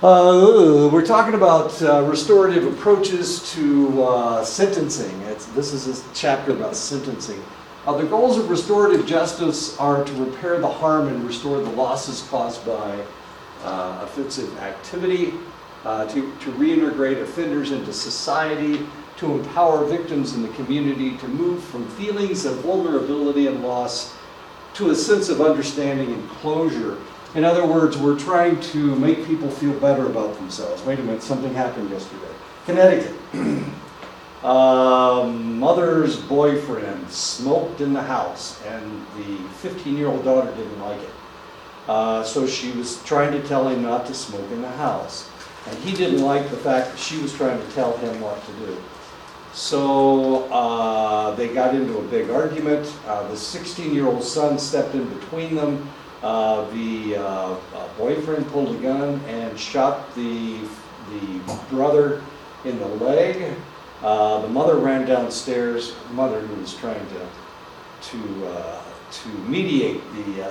We're talking about restorative approaches to sentencing. This is a chapter about sentencing. The goals of restorative justice are to repair the harm and restore the losses caused by offensive activity, to reintegrate offenders into society, to empower victims in the community, to move from feelings of vulnerability and loss to a sense of understanding and closure. In other words, we're trying to make people feel better about themselves. Wait a minute, something happened yesterday. Connecticut. Mother's boyfriend smoked in the house, and the 15-year-old daughter didn't like it. So she was trying to tell him not to smoke in the house. And he didn't like the fact that she was trying to tell him what to do. So they got into a big argument. The 16-year-old son stepped in between them. The boyfriend pulled a gun and shot the brother in the leg. The mother ran downstairs. The mother, who was trying to mediate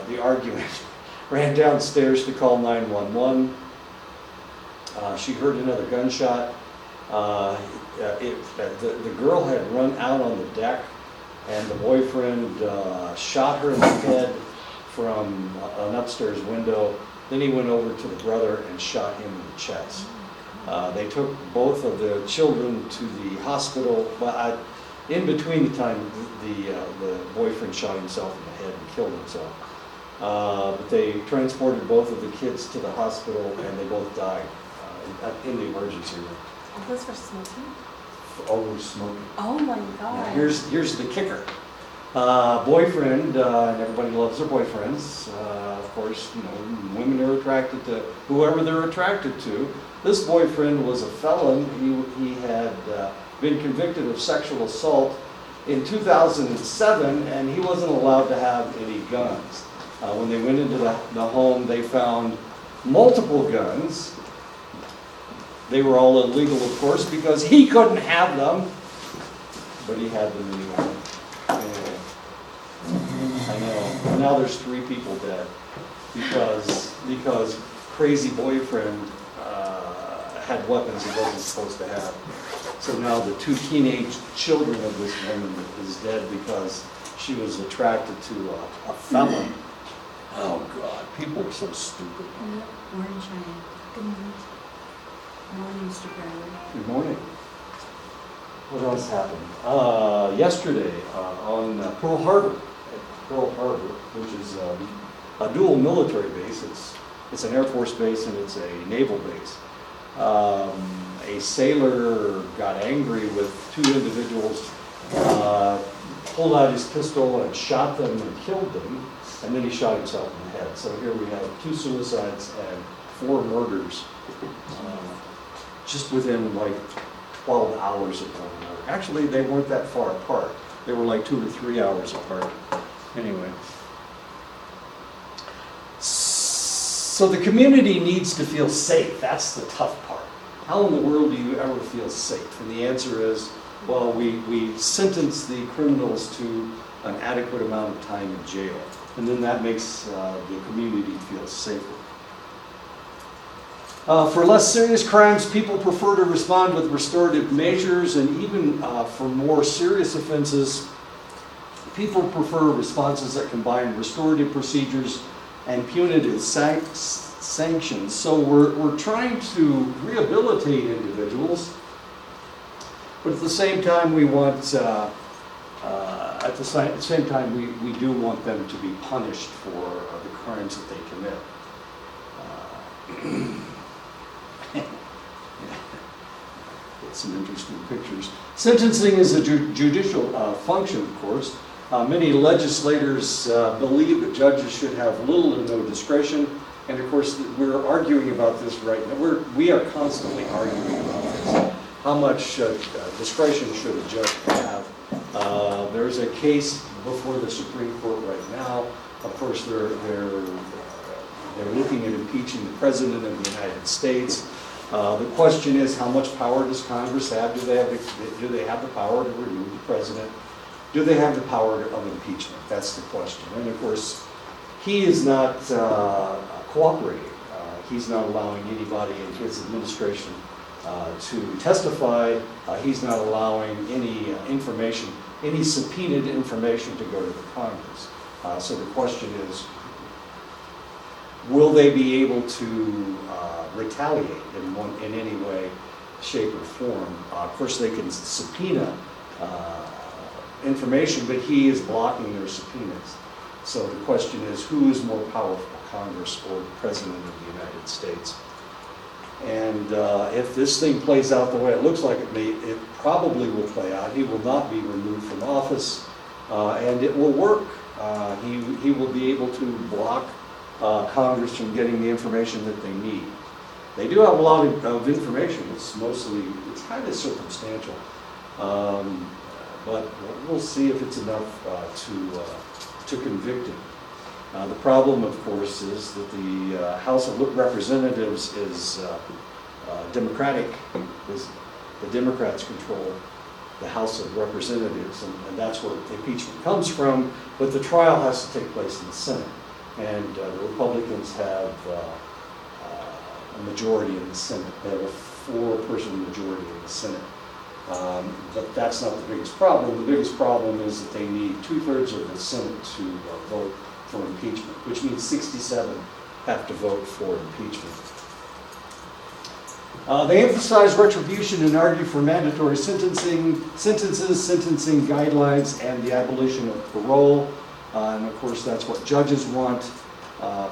the argument, ran downstairs to call 911. She heard another gunshot. The girl had run out on the deck, and the boyfriend shot her in the head from an upstairs window. Then he went over to the brother and shot him in the chest. They took both of the children to the hospital, but in between the time the boyfriend shot himself in the head and killed himself. But they transported both of the kids to the hospital, and they both died in the emergency room. All this for smoking? Oh, smoking. Oh my God. Now here's the kicker. Boyfriend, and everybody loves their boyfriends. Of course, women are attracted to whoever they're attracted to. This boyfriend was a felon. He had been convicted of sexual assault in 2007, and he wasn't allowed to have any guns. When they went into the home, they found multiple guns. They were all illegal, of course, because he couldn't have them, but he had them anyway. I know. And now there's 3 people dead because crazy boyfriend had weapons he wasn't supposed to have. So now the 2 teenage children of this woman is dead because she was attracted to a felon. Oh God, people are so stupid. Morning, Cheyenne. Good morning. Morning, Mr. Bradley. Good morning. What else happened? Yesterday on Pearl Harbor, which is a dual military base. It's an Air Force base and it's a naval base. A sailor got angry with 2 individuals, pulled out his pistol and shot them and killed them, and then he shot himself in the head. So here we have 2 suicides and 4 murders, just within like 12 hours of one another. Actually, they weren't that far apart. They were like 2 or 3 hours apart. Anyway. So the community needs to feel safe. That's the tough part. How in the world do you ever feel safe? And the answer is, well, we sentence the criminals to an adequate amount of time in jail. And then that makes the community feel safer. For less serious crimes, people prefer to respond with restorative measures, and even for more serious offenses, people prefer responses that combine restorative procedures and punitive sanctions. So we're trying to rehabilitate individuals, but at the same time we want, we do want them to be punished for the crimes that they commit. Get some interesting pictures. Sentencing is a judicial function, of course. Many legislators believe that judges should have little to no discretion, and of course we're arguing about this right now. We are constantly arguing about this. How much discretion should a judge have? There's a case before the Supreme Court right now. Of course, they're looking at impeaching the President of the United States. The question is, how much power does Congress have? Do they have the power to remove the President? Do they have the power of impeachment? That's the question. And of course, he is not cooperating. He's not allowing anybody in his administration to testify. He's not allowing any information, any subpoenaed information to go to the Congress. So the question is, will they be able to retaliate in any way, shape, or form? Of course, they can subpoena information, but he is blocking their subpoenas. So the question is, who is more powerful, Congress or the President of the United States? And if this thing plays out the way it looks like it probably will play out. He will not be removed from office, and it will work. He will be able to block Congress from getting the information that they need. They do have a lot of information. It's highly circumstantial. But we'll see if it's enough to convict him. The problem, of course, is that the House of Representatives is Democratic. The Democrats control the House of Representatives, and that's where impeachment comes from. But the trial has to take place in the Senate, and the Republicans have a majority in the Senate. They have a 4-person majority in the Senate. But that's not the biggest problem. The biggest problem is that they need 2/3 of the Senate to vote for impeachment, which means 67 have to vote for impeachment. They emphasize retribution and argue for mandatory sentences, sentencing guidelines, and the abolition of parole. And of course, that's what judges want.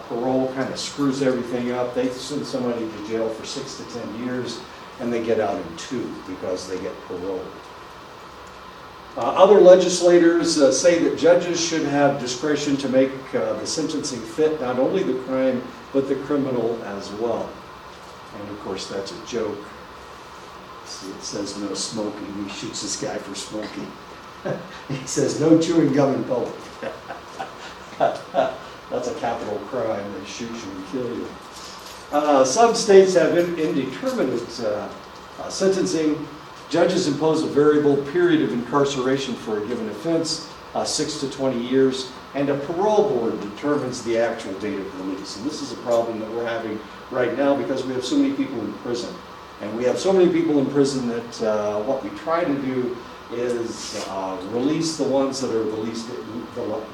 Parole kind of screws everything up. They send somebody to jail for 6 to 10 years, and they get out in 2 because they get parole. Other legislators say that judges should have discretion to make the sentencing fit not only the crime, but the criminal as well. And of course, that's a joke. See, it says no smoking. He shoots this guy for smoking. He says no chewing gum in public. That's a capital crime. They shoot you and kill you. Some states have indeterminate sentencing. Judges impose a variable period of incarceration for a given offense, 6 to 20 years, and a parole board determines the actual date of release. And this is a problem that we're having right now because we have so many people in prison. And we have so many people in prison that what we try to do is release the ones that are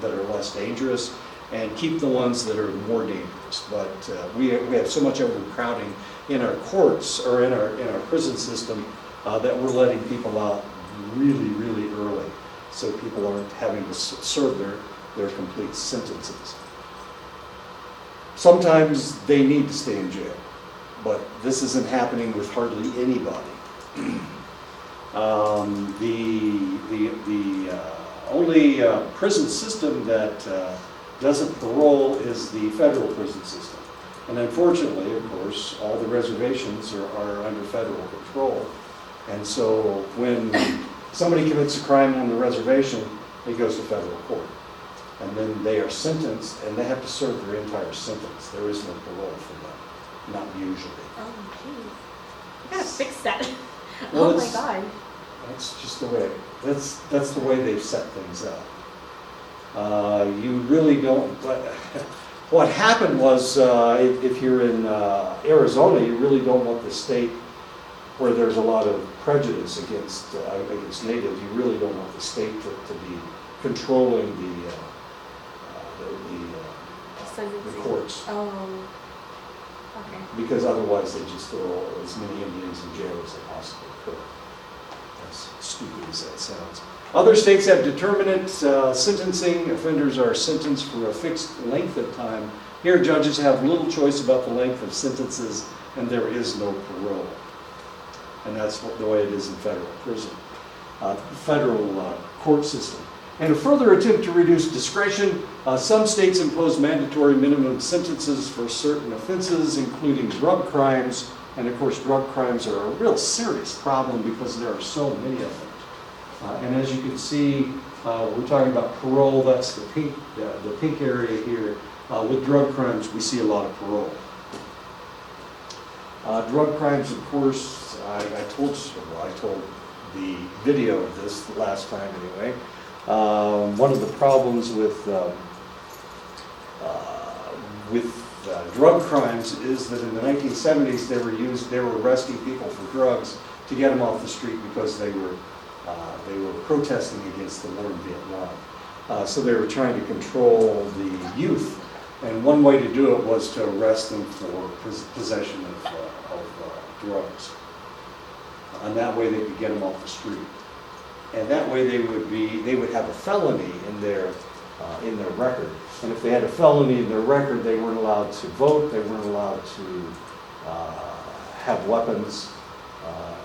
that are less dangerous, and keep the ones that are more dangerous. But we have so much overcrowding in our courts or in our prison system that we're letting people out really, really early, so people aren't having to serve their complete sentences. Sometimes they need to stay in jail, but this isn't happening with hardly anybody. The only prison system that doesn't parole is the federal prison system. And unfortunately, of course, all the reservations are under federal control. And so when somebody commits a crime on the reservation, it goes to federal court. And then they are sentenced, and they have to serve their entire sentence. There is no parole for them, not usually. Oh, geez. I gotta fix that. Well, Oh my God. That's just the way, that's the way they've set things up. You really don't, what happened was, if you're in Arizona, you really don't want the state where there's a lot of prejudice against natives. You really don't want the state to be controlling the courts, Oh, okay. because otherwise they just throw as many Indians in jail as they possibly could. As stupid as that sounds. Other states have determinate sentencing. Offenders are sentenced for a fixed length of time. Here, judges have little choice about the length of sentences, and there is no parole. And that's the way it is in federal prison, federal court system. In a further attempt to reduce discretion, some states impose mandatory minimum sentences for certain offenses, including drug crimes. And of course, drug crimes are a real serious problem because there are so many of them. And as you can see, we're talking about parole. That's the pink area here. With drug crimes, we see a lot of parole. Drug crimes, of course, I told the video of this the last time anyway. One of the problems with drug crimes is that in the 1970s they were arresting people for drugs to get them off the street because they were protesting against the war in Vietnam. So they were trying to control the youth, and one way to do it was to arrest them for possession of drugs. And that way they could get them off the street. And that way they would have a felony in their record. And if they had a felony in their record, they weren't allowed to vote, they weren't allowed to have weapons.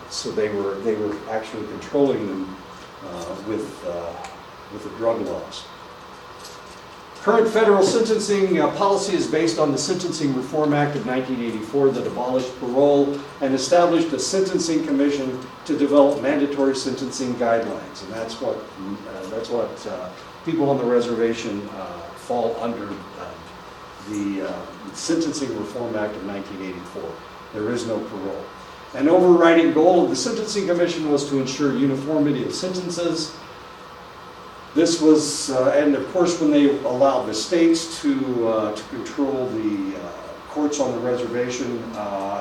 So they were actually controlling them with the drug laws. Current federal sentencing policy is based on the Sentencing Reform Act of 1984 that abolished parole and established a sentencing commission to develop mandatory sentencing guidelines. And that's what people on the reservation fall under the Sentencing Reform Act of 1984. There is no parole. An overriding goal of the Sentencing Commission was to ensure uniformity of sentences. This was, and of course, when they allowed the states to control the courts on the reservation,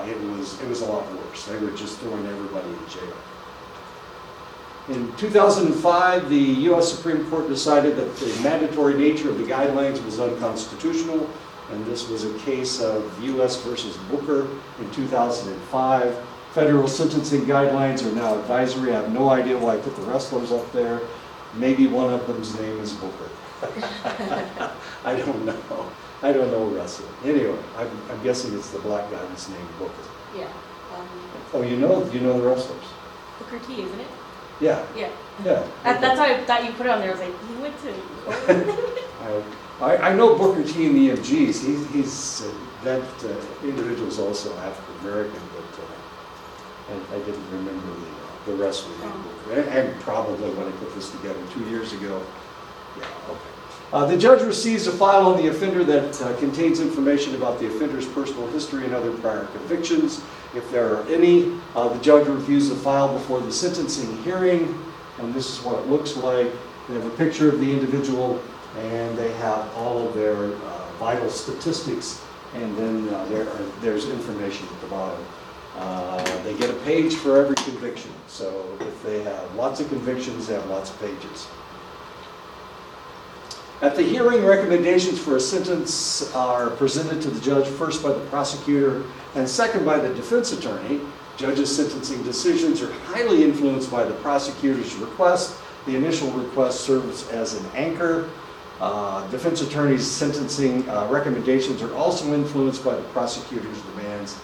it was a lot worse. They were just throwing everybody in jail. In 2005, the U.S. Supreme Court decided that the mandatory nature of the guidelines was unconstitutional, and this was a case of U.S. versus Booker in 2005. Federal sentencing guidelines are now advisory. I have no idea why I put the wrestlers up there. Maybe one of them's name is Booker. I don't know. I don't know wrestling. Anyway, I'm guessing it's the black guy that's named Booker. Yeah. Oh, you know the wrestlers? Booker T, isn't it? Yeah. Yeah. Yeah. That's how I thought you put it on there. I was like, he went to. I know Booker T in the MGs. That individual's also African American, but I didn't remember the wrestler named Booker. And probably when I put this together 2 years ago. Yeah. Okay. The judge receives a file on the offender that contains information about the offender's personal history and other prior convictions. If there are any, the judge reviews the file before the sentencing hearing, and this is what it looks like. They have a picture of the individual, and they have all of their vital statistics, and then there's information at the bottom. They get a page for every conviction, so if they have lots of convictions, they have lots of pages. At the hearing, recommendations for a sentence are presented to the judge first by the prosecutor and second by the defense attorney. Judges' sentencing decisions are highly influenced by the prosecutor's request. The initial request serves as an anchor. Defense attorney's sentencing recommendations are also influenced by the prosecutor's demands.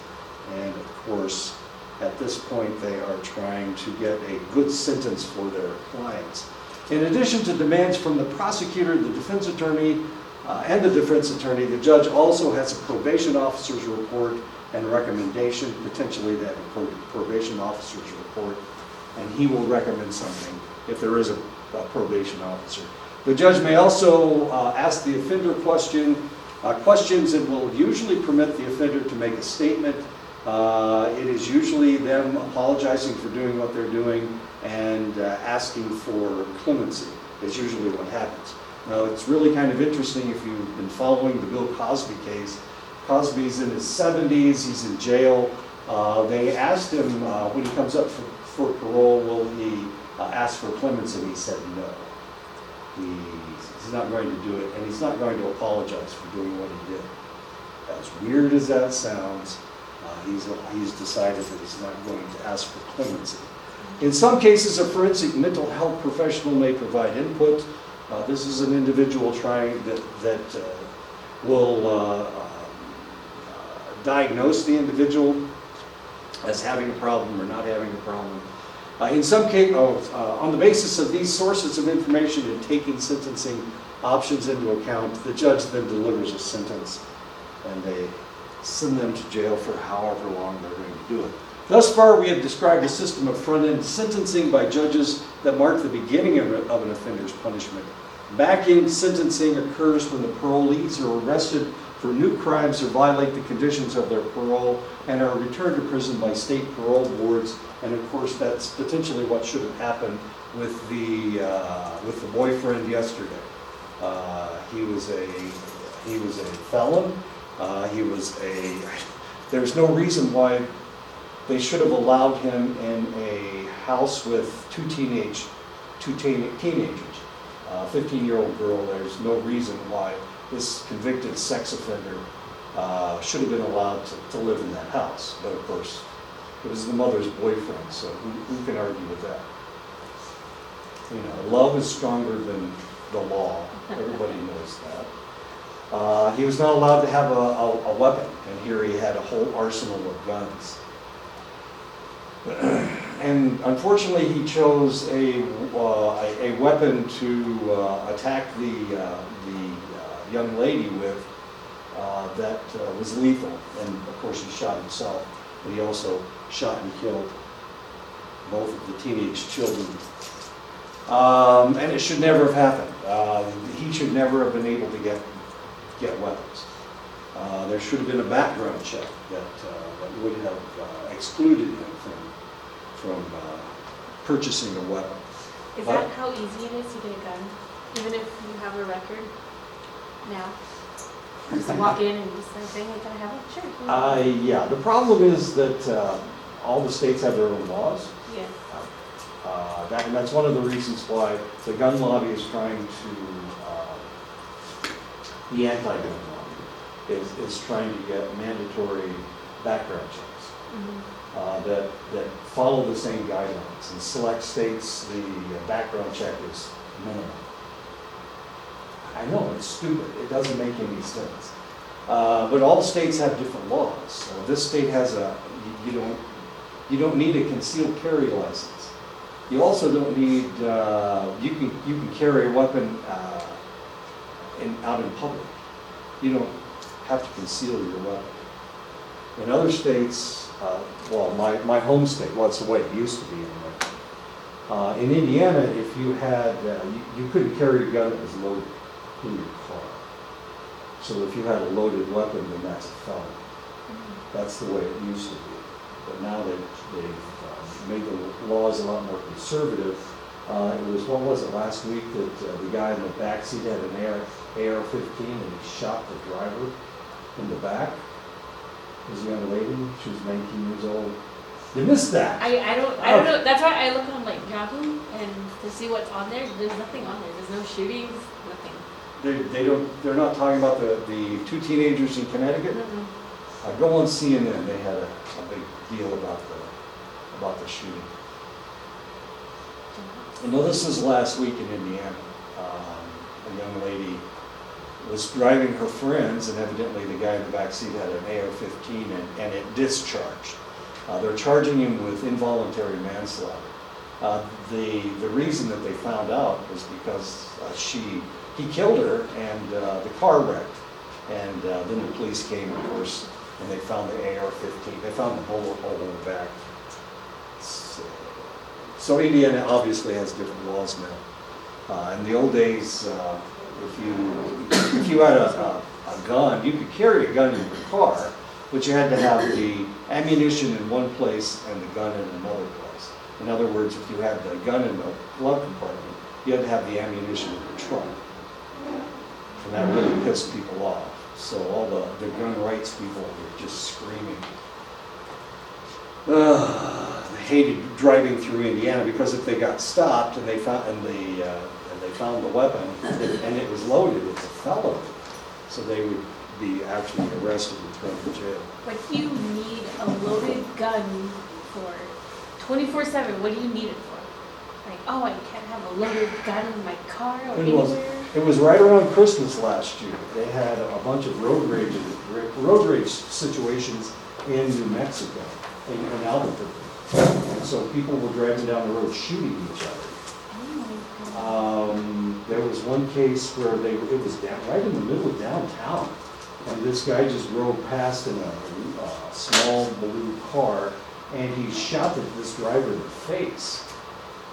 And of course, at this point, they are trying to get a good sentence for their clients. In addition to demands from the prosecutor, the defense attorney, and the defense attorney, the judge also has a probation officer's report and recommendation. Potentially they have a probation officer's report, and he will recommend something if there is a probation officer. The judge may also ask the offender questions and will usually permit the offender to make a statement. It is usually them apologizing for doing what they're doing and asking for clemency is usually what happens. Now, it's really kind of interesting if you've been following the Bill Cosby case. Cosby's in his 70s, he's in jail. They asked him when he comes up for parole, will he ask for clemency? And he said no. He's not going to do it, and he's not going to apologize for doing what he did. As weird as that sounds, he's decided that he's not going to ask for clemency. In some cases, a forensic mental health professional may provide input. This is an individual trying that will diagnose the individual as having a problem or not having a problem. In some cases, on the basis of these sources of information and taking sentencing options into account, the judge then delivers a sentence, and they send them to jail for however long they're going to do it. Thus far, we have described a system of front-end sentencing by judges that mark the beginning of an offender's punishment. Back-end sentencing occurs when the parolees are arrested for new crimes or violate the conditions of their parole and are returned to prison by state parole boards. And of course, that's potentially what should have happened with the boyfriend yesterday. He was a felon, There's no reason why they should have allowed him in a house with two teenagers. A 15-year-old girl, there's no reason why this convicted sex offender should have been allowed to live in that house. But of course, it was the mother's boyfriend, so who can argue with that? You know, love is stronger than the law. Everybody knows that. He was not allowed to have a weapon, and here he had a whole arsenal of guns. And unfortunately, he chose a weapon to attack the young lady with that was lethal. And of course, he shot himself, but he also shot and killed both of the teenage children. And it should never have happened. He should never have been able to get weapons. There should have been a background check that would have excluded him from purchasing a weapon. Is that how easy it is to get a gun, even if you have a record now? Just walk in and just say, "Hey, can I have it?" Sure. Yeah. The problem is that all the states have their own laws. Yeah. And that's one of the reasons why the gun lobby is trying to, the anti-gun lobby is trying to get mandatory background checks. Mm-hmm. That follow the same guidelines. In select states, the background check is minimal. I know, it's stupid. It doesn't make any sense. But all states have different laws. This state has you don't need a concealed carry license. You also don't need, you can carry a weapon out in public. You don't have to conceal your weapon. In other states, well, my home state, well, it's the way it used to be anyway. In Indiana, if you had, you couldn't carry a gun that was loaded in your car. So if you had a loaded weapon, then that's a felony. That's the way it used to be. But now they've made the laws a lot more conservative. What was it, last week that the guy in the back seat had an AR-15 and he shot the driver in the back? It was a young lady, she was 19 years old. You missed that. I don't know. That's why I look on like Yahoo and to see what's on there. There's nothing on there. There's no shootings, nothing. They're not talking about the two teenagers in Connecticut? Mm-hmm. Go on CNN, they had a big deal about the shooting. You know, this is last week in Indiana. A young lady was driving her friends, and evidently the guy in the back seat had an AR-15, and it discharged. They're charging him with involuntary manslaughter. The reason that they found out was because he killed her, and the car wrecked. And then the police came, of course, and they found the AR-15. They found the bullet hole in the back. So Indiana obviously has different laws now. In the old days, if you had a gun, you could carry a gun in your car, but you had to have the ammunition in one place and the gun in another place. In other words, if you had the gun in the glove compartment, you had to have the ammunition in the trunk. And that really pissed people off. So all the gun rights people were just screaming. They hated driving through Indiana because if they got stopped and they found the weapon and it was loaded, it's a felony. So they would be actually arrested and thrown in jail. But you need a loaded gun for 24/7. What do you need it for? Like, oh, I can't have a loaded gun in my car or anywhere. It was right around Christmas last year. They had a bunch of road rage situations in New Mexico, in Albuquerque. And so people were driving down the road shooting each other. Oh my God. There was one case where it was right in the middle of downtown, and this guy just drove past in a small blue car, and he shot this driver in the face.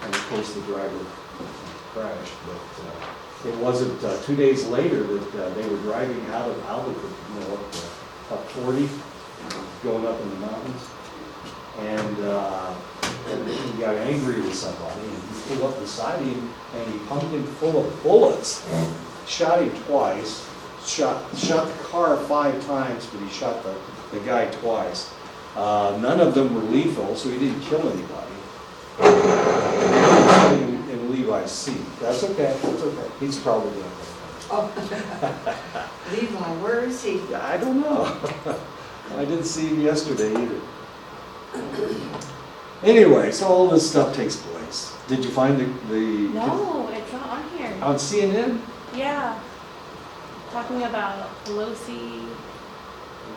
And of course the driver crashed, but it wasn't 2 days later that they were driving out of Albuquerque, up 40, going up in the mountains, and he got angry with somebody, and he pulled up beside him, and he pumped him full of bullets, shot him twice, shot the car 5 times, but he shot the guy twice. None of them were lethal, so he didn't kill anybody. In Levi's seat. That's okay, that's okay. He's probably doing it. Oh. Levi, where is he? I don't know. I didn't see him yesterday either. Anyway, so all this stuff takes place. Did you find the No, it's not on here. on CNN? Yeah. Talking about Pelosi,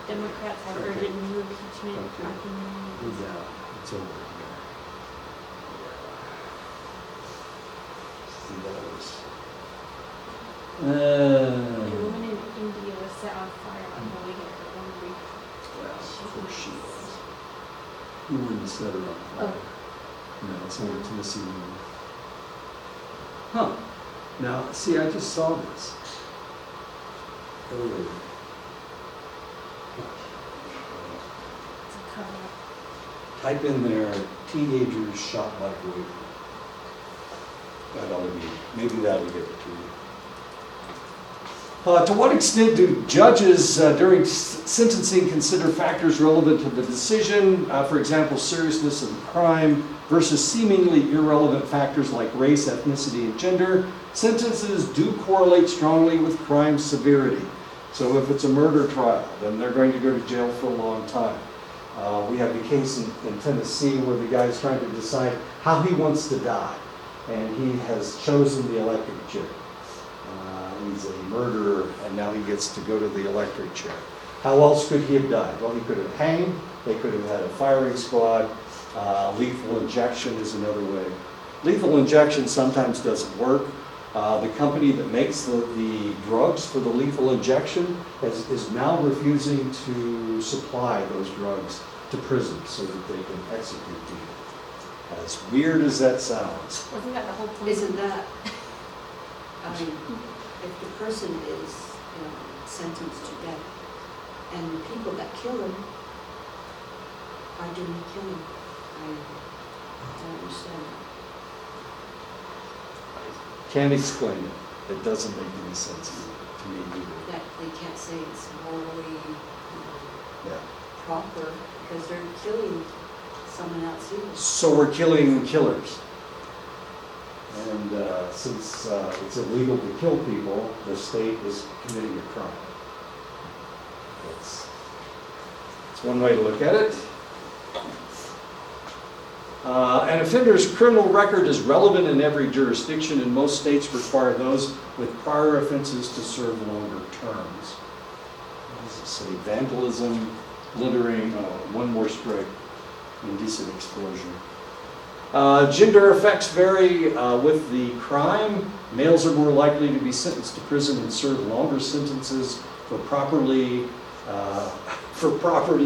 Democrats have urgent new impeachment. Okay. Argument. Yeah, it's over here. See, that was. A woman in India was set on fire on her way to her own week. Well, of course she was. Who wouldn't set her up? Oh. No, it's only a Tennessee woman. Huh. Now, see, I just saw this earlier. It's a cover-up. Type in there, teenagers shot like rape. That ought to be, maybe that'll get it to you. To what extent do judges during sentencing consider factors relevant to the decision, for example, seriousness of the crime, versus seemingly irrelevant factors like race, ethnicity, and gender? Sentences do correlate strongly with crime severity. So if it's a murder trial, then they're going to go to jail for a long time. We have the case in Tennessee where the guy's trying to decide how he wants to die, and he has chosen the electric chair. He's a murderer, and now he gets to go to the electric chair. How else could he have died? Well, he could have hanged, they could have had a firing squad, lethal injection is another way. Lethal injection sometimes doesn't work. The company that makes the drugs for the lethal injection is now refusing to supply those drugs to prisons so that they can execute people. As weird as that sounds. Wasn't that the whole point? Isn't that, I mean, if the person is sentenced to death, and the people that kill him, why didn't he kill him? I don't understand. Can't explain it. It doesn't make any sense to me either. That they can't say it's morally Yeah. proper because they're killing someone else either. So we're killing killers. And since it's illegal to kill people, the state is committing a crime. It's one way to look at it. An offender's criminal record is relevant in every jurisdiction, and most states require those with prior offenses to serve longer terms. What does it say? Vandalism, littering, one more strike, indecent exposure. Gender effects vary with the crime. Males are more likely to be sentenced to prison and serve longer sentences for property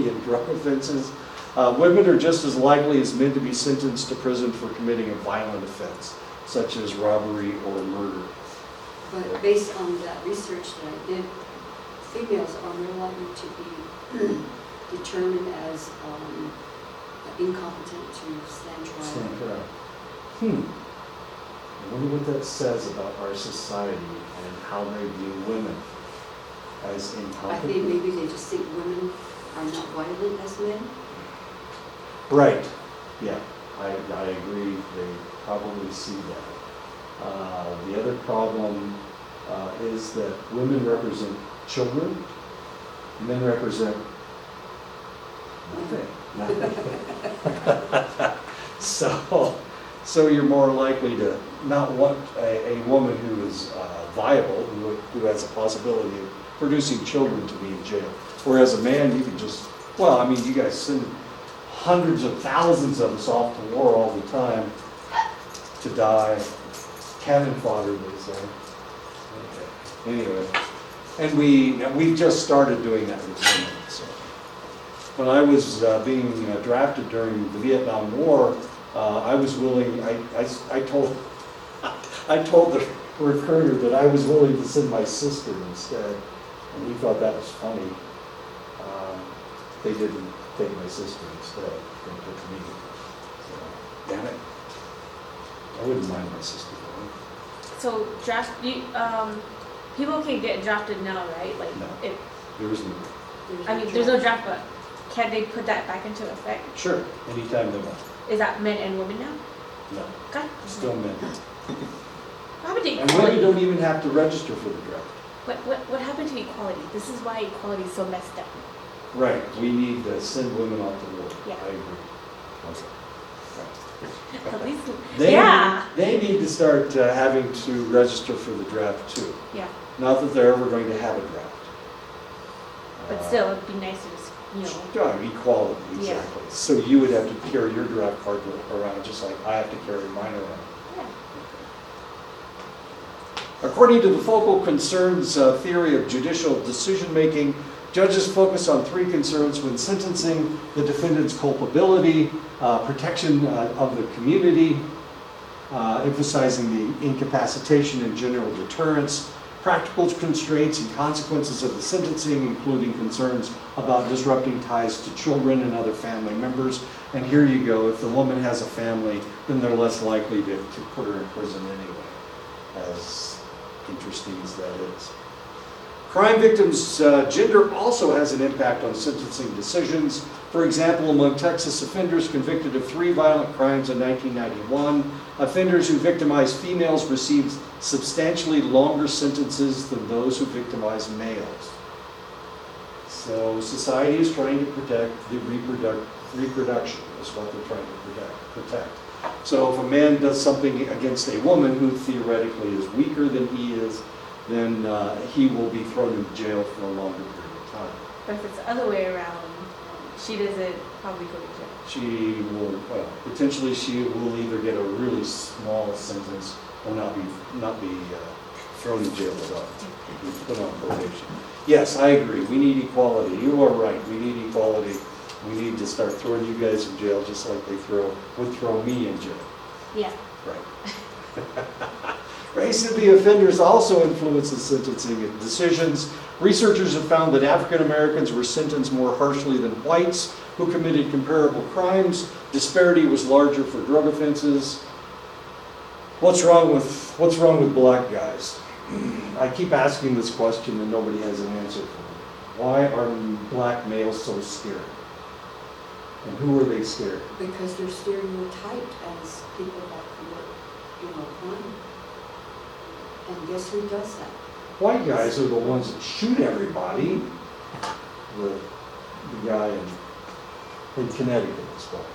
and drug offenses. Women are just as likely as men to be sentenced to prison for committing a violent offense, such as robbery or murder. But based on that research that I did, females are more likely to be determined as incompetent to stand trial. Stand trial. I wonder what that says about our society and how they view women as I incompetent. think maybe they just think women are not violent as men. Right, yeah, I agree, they probably see that. The other problem is that women represent children, men represent nothing. So you're more likely to not want a woman who is viable, who has a possibility of producing children to be in jail. Whereas a man, you can just, well, I mean, you guys send hundreds of thousands of us off to war all the time to die. Cannon fodder, they say. Okay. Anyway, and we just started doing that with women. So when I was being drafted during the Vietnam War, I was willing. I told the recruiter that I was willing to send my sister instead, and he thought that was funny. They didn't take my sister instead. They took me. So, damn it. I wouldn't mind my sister going. So draft, People can get drafted now, right? Like, No. if, There is no. there's no draft, but can they put that back into effect? Sure, anytime they want. Is that men and women now? No, Okay. still men. What happened to And women equality? don't even have to register for the draft. What happened to equality? This is why equality is so messed up. Right, we need to send women off to war. Yeah. I agree. Okay. Right. At least, They, yeah. They need to start having to register for the draft too. Yeah, Not that they're ever going to have a draft. but still, it'd be nice to just, Equality, Yeah. exactly. So you would have to carry your draft card around just like I have to carry mine around. yeah. According to the focal concerns theory of judicial decision-making, judges focus on three concerns when sentencing: the defendant's culpability, protection of the community, emphasizing the incapacitation and general deterrence, practical constraints and consequences of the sentencing, including concerns about disrupting ties to children and other family members. And here you go, if the woman has a family, then they're less likely to put her in prison anyway, as interesting as that is. Crime victims' gender also has an impact on sentencing decisions. For example, among Texas offenders convicted of 3 violent crimes in 1991, offenders who victimized females received substantially longer sentences than those who victimized males. So society is trying to protect the reproduction, is what they're trying to protect. So if a man does something against a woman who theoretically is weaker than he is, then he will be thrown in jail for a longer period of time. But if it's the other way around, she doesn't probably go to jail. She will, potentially she will either get a really small sentence or not be thrown in jail at all, be put on probation. Yes, I agree, we need equality. You are right, we need equality. We need to start throwing you guys in jail just like they would throw me in jail. Yeah. Right. Race of the offenders also influences sentencing decisions. Researchers have found that African Americans were sentenced more harshly than whites who committed comparable crimes. Disparity was larger for drug offenses. What's wrong with black guys? I keep asking this question and nobody has an answer for me. Why are black males so scared? And who are they scared? Because they're stereotyped as people that commit, crime. And guess who does that? White guys are the ones that shoot everybody. The guy in Connecticut as well.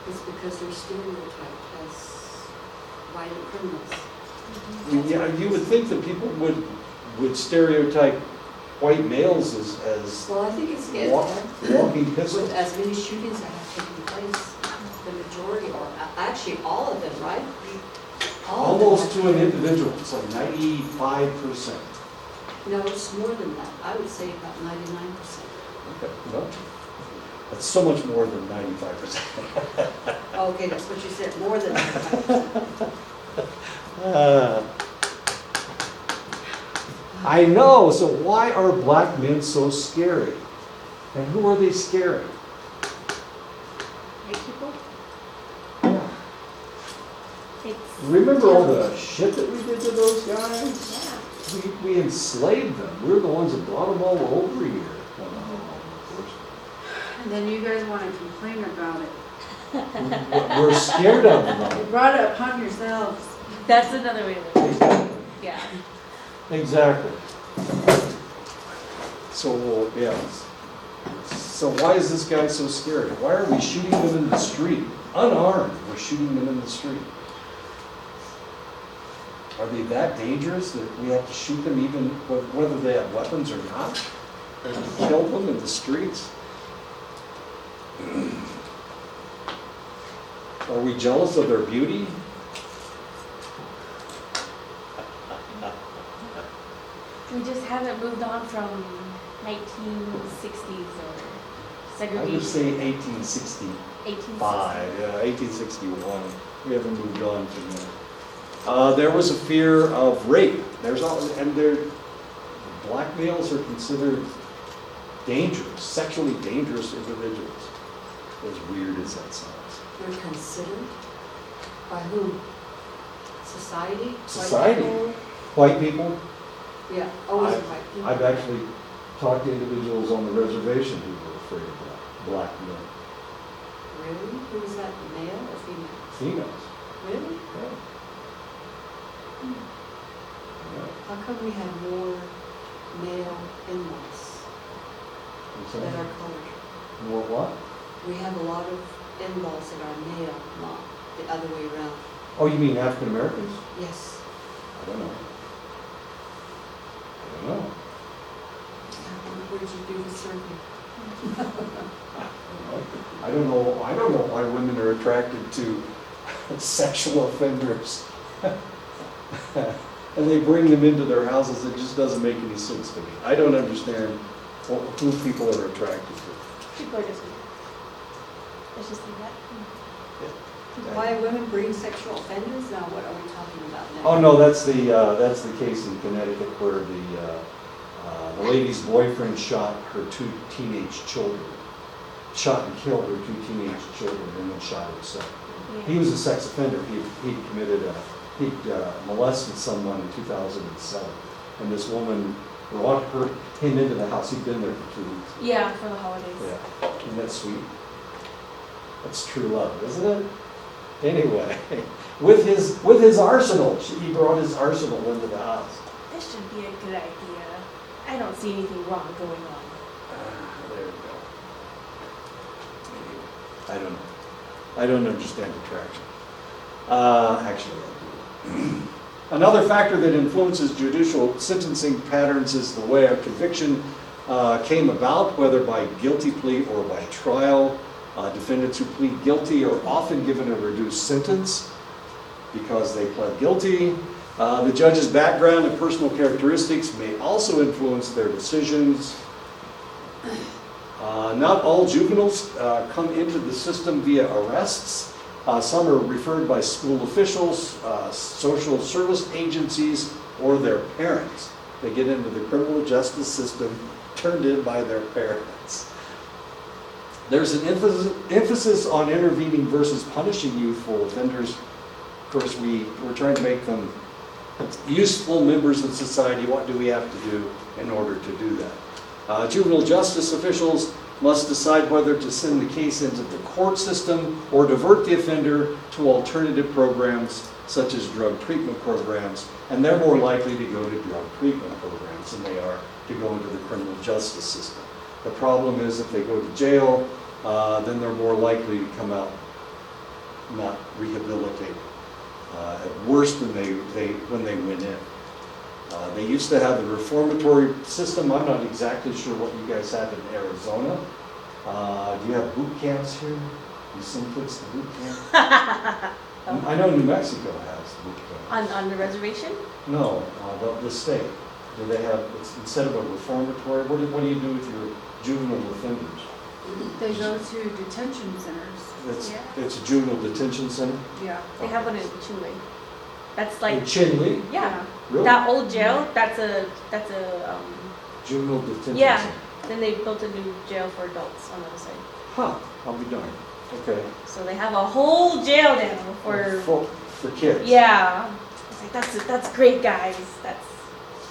It's because they're stereotyped as violent criminals. Yeah, you would think that people would stereotype white males as Well, I think it's walking pistols. with as many shootings that have taken place, the majority, or actually all of them, right? All of them Almost have to an taken- individual, it's like 95%. No, it's more than that. I would say about 99%. Okay, well, that's so much more than 95%. Okay, that's what you said, more than 95%. I know, so why are black men so scary? And who are they scaring? White people? Yeah. It's Remember all the shit that we did to those guys? Yeah. We enslaved them. We're the ones that brought them all over here. Well, not all, of And then you guys want to complain about it. course. We're scared of them. You brought it upon yourselves. That's another way to look at it. Yeah. Exactly. So, yeah. So why is this guy so scared? Why are we shooting them in the street? Unarmed, we're shooting them in the street. Are they that dangerous that we have to shoot them even whether they have weapons or not? And kill them in the streets? Are we jealous of their beauty? We just haven't moved on from 1960s or I segregation. would say 1860. 1860s. 1861. We haven't moved on from there. There was a fear of rape. Black males are considered dangerous, sexually dangerous individuals. As weird as that sounds. They're considered by whom? Society? White Society. people? White people, Yeah, always I've- white people. I've actually talked to individuals on the reservation who were afraid of black men, Really? Who was that, male or female? females. Really? Yeah. Yeah. How come we have more male in-laws What's that that? are colored? More what? We have a lot of in-laws that are male, not the other way around. Oh, you mean African Americans? Yes. I don't know. I don't know. What did you do the survey? I don't know. I don't know why women are attracted to sexual offenders. And they bring them into their houses. It just doesn't make any sense to me. I don't understand who people are attracted to. People are just weird. Let's just leave that. Why women bring sexual offenders? Now, what are we talking about now? Oh no, that's the case in Connecticut where the lady's boyfriend shot her 2 teenage children, shot and killed her 2 teenage children, and then shot himself. He was a sex offender. He'd molested someone in 2007, and this woman brought him into the house. He'd been there for 2 weeks. Yeah, for the holidays. Yeah, isn't that sweet? That's true love, isn't it? Anyway, with his arsenal, he brought his arsenal into the house. This should be a good idea. I don't see anything wrong going on. There you go. I don't know. I don't understand attraction. Actually, I do. Another factor that influences judicial sentencing patterns is the way a conviction came about, whether by guilty plea or by trial. Defendants who plead guilty are often given a reduced sentence because they pled guilty. The judge's background and personal characteristics may also influence their decisions. Not all juveniles come into the system via arrests. Some are referred by school officials, social service agencies, or their parents. They get into the criminal justice system turned in by their parents. There's an emphasis on intervening versus punishing youthful offenders. Of course, we're trying to make them useful members of society. What do we have to do in order to do that? Juvenile justice officials must decide whether to send the case into the court system or divert the offender to alternative programs such as drug treatment programs, and they're more likely to go to drug treatment programs than they are to go into the criminal justice system. The problem is if they go to jail, then they're more likely to come out not rehabilitated, worse than when they went in. They used to have a reformatory system. I'm not exactly sure what you guys have in Arizona. Do you have boot camps here? You send kids to boot camp? I know New Mexico has boot camps. On the reservation? No, the state. Do they have, instead of a reformatory, what do you do with your juvenile offenders? They go to detention centers. It's a juvenile detention center? Yeah. They have one in Chile. That's like, In Chinle? yeah, Really? that old jail. That's a Juvenile detention Yeah. center? Then they built a new jail for adults on the other side. Huh, I'll be darned. Okay. So they have a whole jail now for For kids? yeah. It's like that's great, guys. That's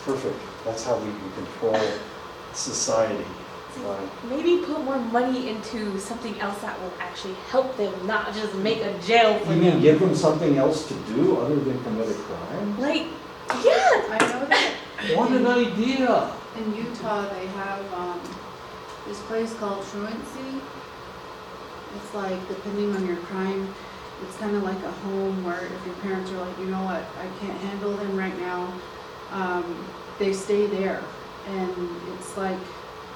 Perfect. That's how we can control society. maybe put more money into something else that will actually help them, not just make a jail for You mean them. give them something else to do other than commit a crime? Like, yeah. I know that What an idea! in Utah they have this place called truancy. It's like, depending on your crime, it's kind of like a home where if your parents are like, you know what, I can't handle them right now, they stay there. And it's like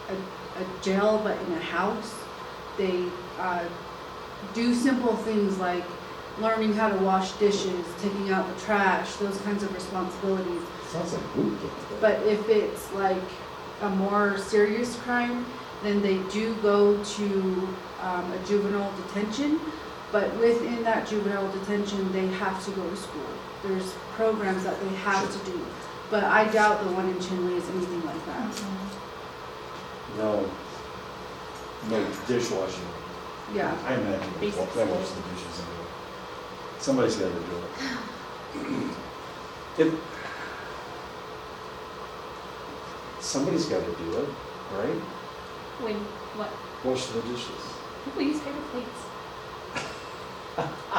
a jail but in a house. They do simple things like learning how to wash dishes, taking out the trash, those kinds of responsibilities. Sounds like boot camp. But if it's like a more serious crime, then they do go to a juvenile detention. But within that juvenile detention, they have to go to school. There's programs that they have to do. But I doubt the one in Chinle is anything like that. No dishwashing. Yeah. I imagine they Basic wash skills. the dishes anyway. Somebody's got to do it. somebody's got to do it, right? When, what? Wash the dishes. People use paper plates.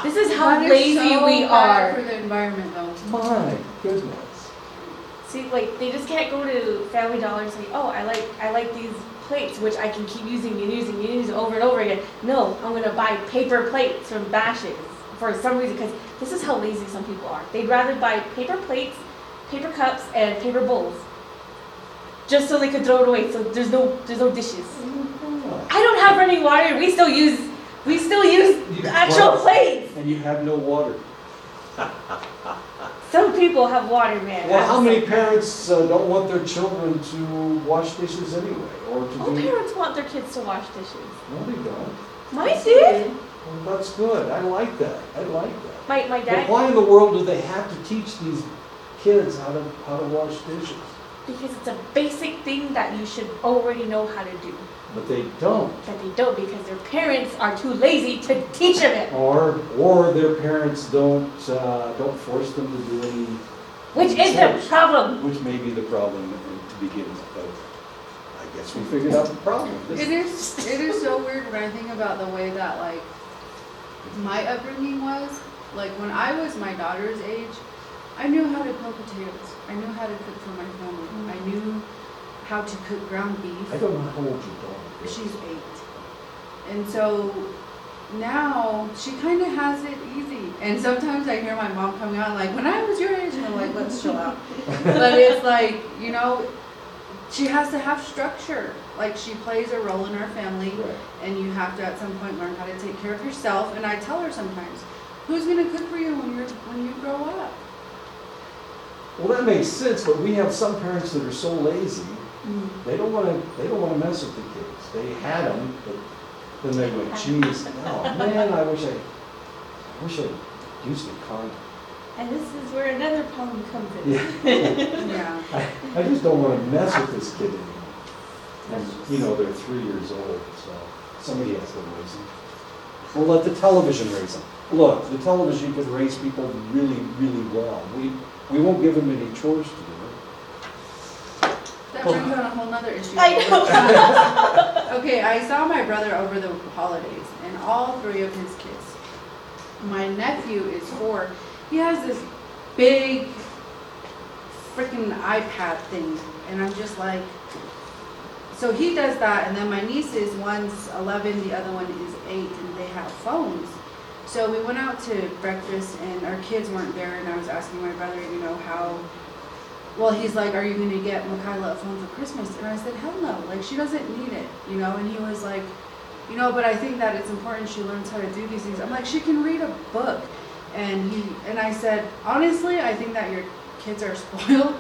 This is how That is lazy so we bad are. for the environment though. My goodness. See, like, they just can't go to Family Dollar and say, oh, I like these plates, which I can keep using and using and using over and over again. No, I'm gonna buy paper plates from Bash's for some reason, because this is how lazy some people are. They'd rather buy paper plates, paper cups, and paper bowls, just so they could throw it away. So there's no dishes. I don't have running water. We still use actual plates. And you have no water. Some people have water, man. Well, how many parents don't want their children to wash dishes anyway, or to All do? parents want their kids to wash dishes. No, they don't. Mine did. Well, that's good. I like that. I like that. My But dad, why in the world do they have to teach these kids how to wash dishes? because it's a basic thing that you should already know how to do. But they don't. But they don't, because their parents are too lazy to teach them it. Or their parents don't force them to do any. Which is the problem. Which may be the problem to begin with, but I guess we figured out the problem. It is so weird when I think about the way that like my upbringing was. Like when I was my daughter's age, I knew how to peel potatoes. I knew how to cook for my family. I knew how to cook ground beef. I don't know how old your daughter is. She's 8. And so now she kind of has it easy. And sometimes I hear my mom coming out like, when I was your age, and I'm like, let's chill out. But it's like, you know, she has to have structure. Like she plays a role in our family, Right. and you have to at some point learn how to take care of yourself. And I tell her sometimes, who's going to cook for you when you grow up? Well, that makes sense, but we have some parents that are so lazy, they don't want to mess with the kids. They had them, but then they went, geez, oh man, I wish I used a condom. And this is where another problem comes in. Yeah. Yeah. I just don't want to mess with this kid anymore. And, you know, they're 3 years old, so somebody has to raise them. We'll let the television raise them. Look, the television can raise people really, really well. We won't give them any chores to do. That brings on a whole nother issue. I know. Okay, I saw my brother over the holidays, and all 3 of his kids. My nephew is 4. He has this big freaking iPad thing, and I'm just like, so he does that, and then my nieces, one's 11, the other one is 8, and they have phones. So we went out to breakfast, and our kids weren't there, and I was asking my brother, you know, how. Well, he's like, are you going to get Michaela a phone for Christmas? And I said, hell no, like, she doesn't need it, you know? And he was like, you know, but I think that it's important she learns how to do these things. I'm like, she can read a book. And I said, honestly, I think that your kids are spoiled,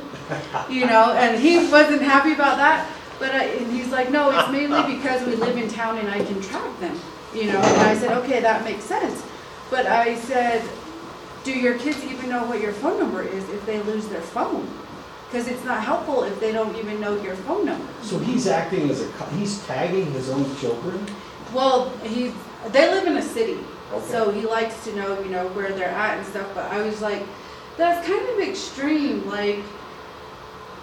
you know? And he wasn't happy about that. But and he's like, no, it's mainly because we live in town and I can track them, you know? And I said, okay, that makes sense. But I said, do your kids even know what your phone number is if they lose their phone? Because it's not helpful if they don't even know your phone number. So he's acting as he's tagging his own children? Well, they live in a city, Okay. so he likes to know, you know, where they're at and stuff. But I was like, that's kind of extreme. Like,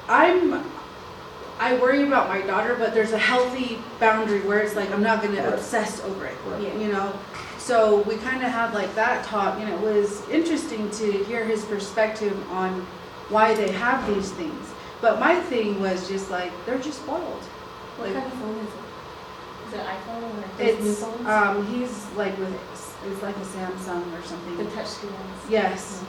I worry about my daughter, but there's a healthy boundary where it's like I'm not going to obsess over it, Right. you know. So we kind of had like that talk, and it was interesting to hear his perspective on why they have these things. But my thing was just like they're just spoiled. What Like, kind of phone is it? Is it an iPhone or those new it's phones? he's like it's like a Samsung or something. The touchscreen ones. Yes.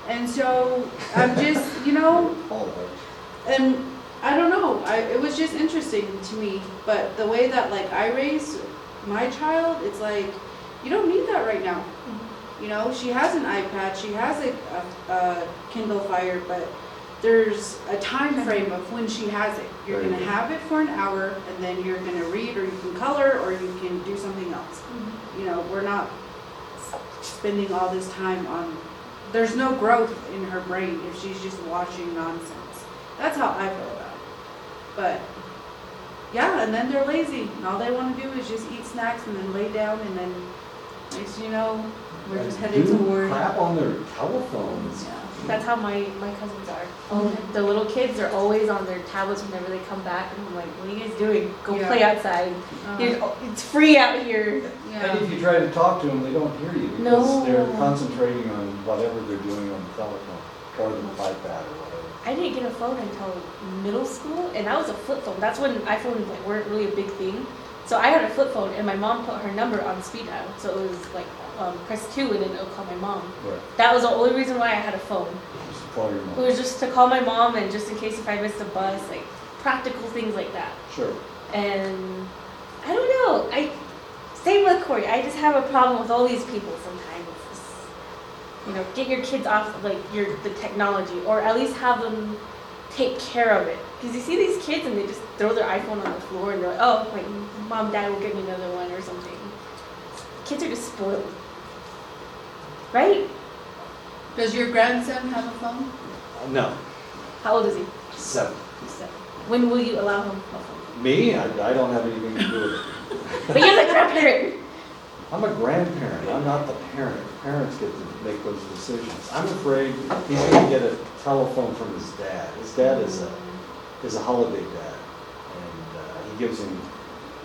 And so I'm just, you know, All right. and I don't know, it was just interesting to me. But the way that like I raised my child, it's like, you don't need that right now. You know, she has an iPad, she has a Kindle Fire, but there's a time frame of when she has it. You're Very going to good. have it for an hour, and then you're going to read, or you can color, or you can do something else. You know, we're not spending all this time on, there's no growth in her brain if she's just watching nonsense. That's how I feel about it. But, yeah, and then they're lazy. And all they want to do is just eat snacks and then lay down, and then next thing you know, we're just headed Do toward. crap on their telephones. Yeah. That's how my cousins are. Oh. The little kids are always on their tablets whenever they come back, and I'm like, what are you guys doing? Go Yeah. play outside. It's free out here. And if you try to talk to them, they don't hear you because No. they're concentrating on whatever they're doing on the telephone or the iPad or whatever. I didn't get a phone until middle school, and that was a flip phone. That's when iPhones like weren't really a big thing. So I had a flip phone, and my mom put her number on speed dial, so it was like press 2 and then it'll call my mom. Right. That was the only reason why I had a phone. Just to call your It mom. was just to call my mom, and just in case if I missed a bus, like practical things like that. Sure. And I don't know. Same with Corey. I just have a problem with all these people sometimes. It's just, get your kids off like the technology, or at least have them take care of it. Because you see these kids and they just throw their iPhone on the floor and they're like, oh, like mom, dad will get me another one or something. Kids are just spoiled, right? Does your grandson have a phone? No. How old is he? 7. He's 7. When will you allow him a phone? Me? I don't have anything to do with it. But you're the grandparent. I'm a grandparent. I'm not the parent. Parents get to make those decisions. I'm afraid he's going to get a telephone from his dad. His dad is a holiday dad, and he gives him,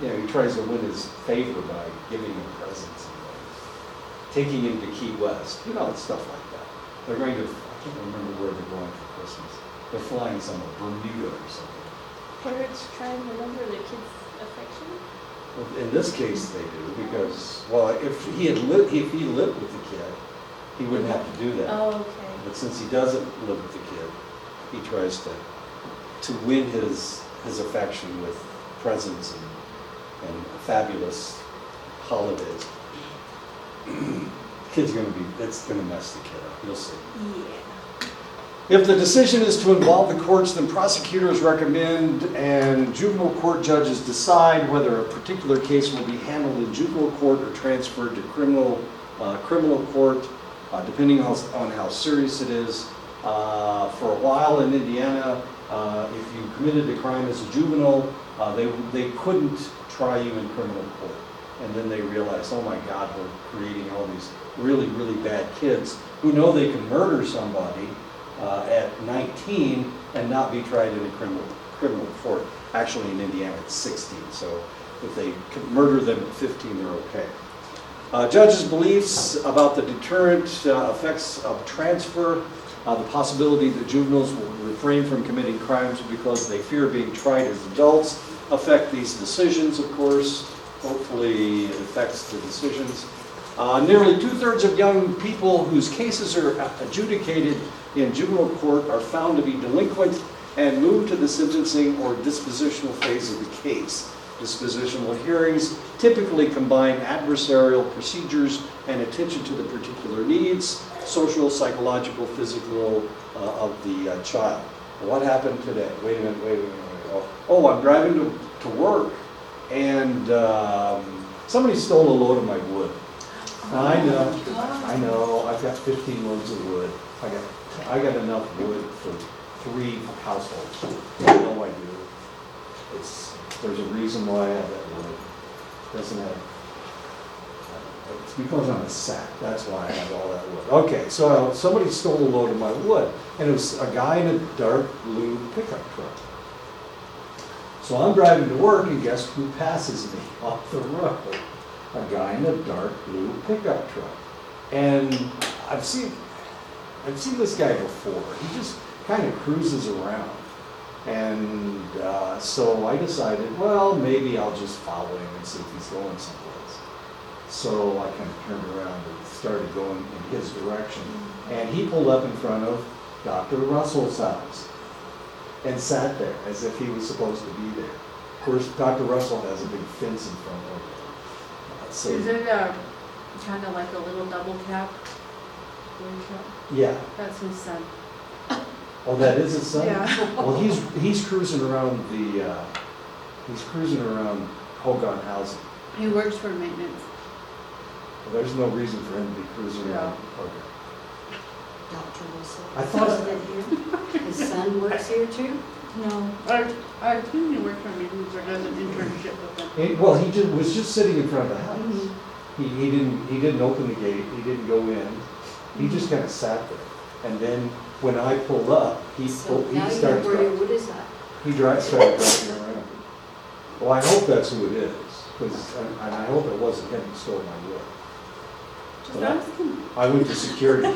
he tries to win his favor by giving him presents and taking him to Key West, stuff like that. They're going to, I can't remember where they're going for Christmas. They're flying somewhere, Bermuda or something. Parents try and remember their kids' affection. Well, in this case, they do because, if he lived with the kid, he wouldn't have to do that. Oh, okay. But since he doesn't live with the kid, he tries to win his affection with presents and fabulous holidays. It's gonna mess the kid up. You'll see. Yeah. If the decision is to involve the courts, then prosecutors recommend and juvenile court judges decide whether a particular case will be handled in juvenile court or transferred to criminal court, depending on how serious it is. For a while in Indiana, if you committed a crime as a juvenile, they couldn't try you in criminal court. And then they realized, oh my God, we're creating all these really, really bad kids who know they can murder somebody at 19 and not be tried in a criminal court. Actually, in Indiana, it's 16. So if they murder them at 15, they're okay. Judges' beliefs about the deterrent effects of transfer, the possibility that juveniles will refrain from committing crimes because they fear being tried as adults, affect these decisions, of course. Hopefully, it affects the decisions. Nearly 2/3 of young people whose cases are adjudicated in juvenile court are found to be delinquent and moved to the sentencing or dispositional phase of the case. Dispositional hearings typically combine adversarial procedures and attention to the particular needs, social, psychological, physical of the child. What happened today? Wait a minute. Oh, I'm driving to work and somebody stole a load of my wood. I know, I've got 15 loads of wood. I got enough wood for 3 households. I know I do. There's a reason why I have that wood. Doesn't have, it's because I'm a sack. That's why I have all that wood. Okay, so somebody stole a load of my wood, and it was a guy in a dark blue pickup truck. So I'm driving to work, and guess who passes me off the road? A guy in a dark blue pickup truck. And I've seen this guy before. He just kind of cruises around. And so I decided, well, maybe I'll just follow him and see if he's going someplace. So I kind of turned around and started going in his direction. And he pulled up in front of Dr. Russell's house and sat there as if he was supposed to be there. Of course, Dr. Russell has a big fence in front of him. So, Is it kind of like a little double cab? yeah. That's his son. Oh, that is his son? Yeah. Well, he's cruising around Hogan Housing. He works for maintenance. Well, there's no reason for him to be cruising around Hogan. Dr. Russell. I thought- Isn't it here? His son works here too? No, I think he works for maintenance or does an internship with them. Well, he was just sitting in front of the house. He didn't open the gate. He didn't go in. He just kind of sat there. And then when I pulled up, he So now you know started where your driving. wood is at. Started driving around. Well, I hope that's who it is, and I hope it wasn't him who stole my wood. Just But ask him. I went to security.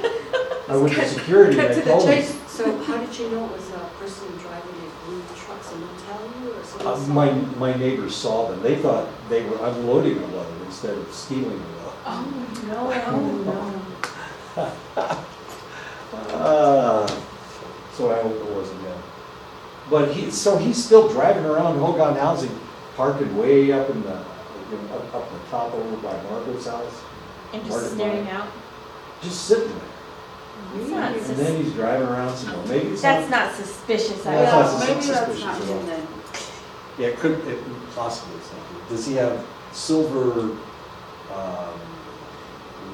I went to security and Cut I to the told him. chase. So how did you know it was a person driving a blue truck? Someone tell you or someone saw? My neighbors saw them. They thought they were unloading a load instead of stealing a load. Oh, no. So I hope it wasn't him. But he's still driving around Hogan Housing, parking way up in the, up the top over by Margaret's house, And Margaret just staring Mine. out. just sitting there. That's not, And sus- then he's driving around some more. Maybe it's that's not. not suspicious. Yeah, I that's guess. not Maybe that's suspicious not at all. him then. Yeah, it possibly it's not good. Does he have silver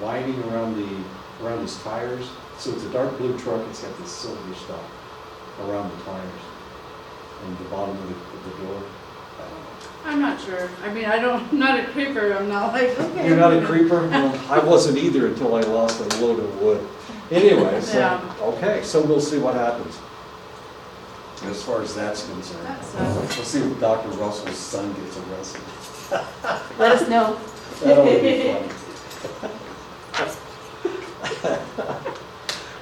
lining around his tires? So it's a dark blue truck. It's got this silver stuff around the tires and the bottom of the door. I don't know. I'm not sure. I mean, I'm not a creeper. I'm not like, okay. You're not a creeper? Well, I wasn't either until I lost a load of wood. Anyway, so, Yeah. okay, so we'll see what happens. As far as that's concerned. That's We'll see if Dr. Russell's son gets arrested. Let us know. That'll be fun.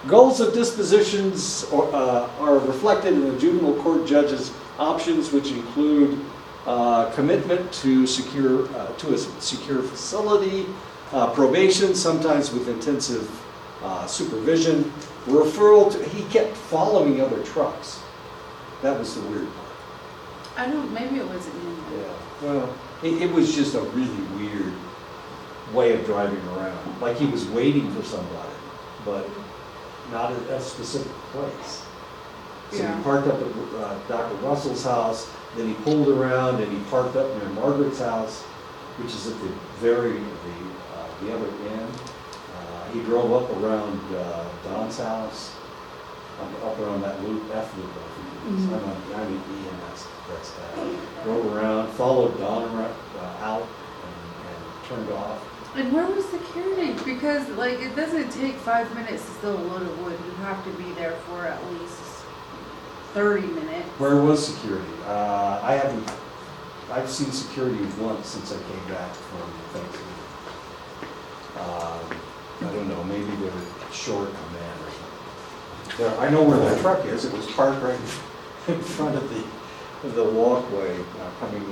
Goals of dispositions are reflected in the juvenile court judge's options, which include commitment to a secure facility, probation, sometimes with intensive supervision, referral to, he kept following other trucks. That was the weird part. maybe it wasn't him. Well, it was just a really weird way of driving around. Like he was waiting for somebody, but not at a specific place. So Yeah. he parked up at Dr. Russell's house, then he pulled around and he parked up near Margaret's house, which is at the other end. He drove up around Don's house, up around that loop, F loop, I think it is. Mhm. I mean, E, and that's that. Drove around, followed Don out and turned off. And where was security? Because like it doesn't take 5 minutes to steal a load of wood. You have to be there for at least 30 minutes. Where was security? I've seen security once since I came back from Thanksgiving. I don't know, maybe they were short on man or something. I know where the truck is. It was parked right in front of the walkway coming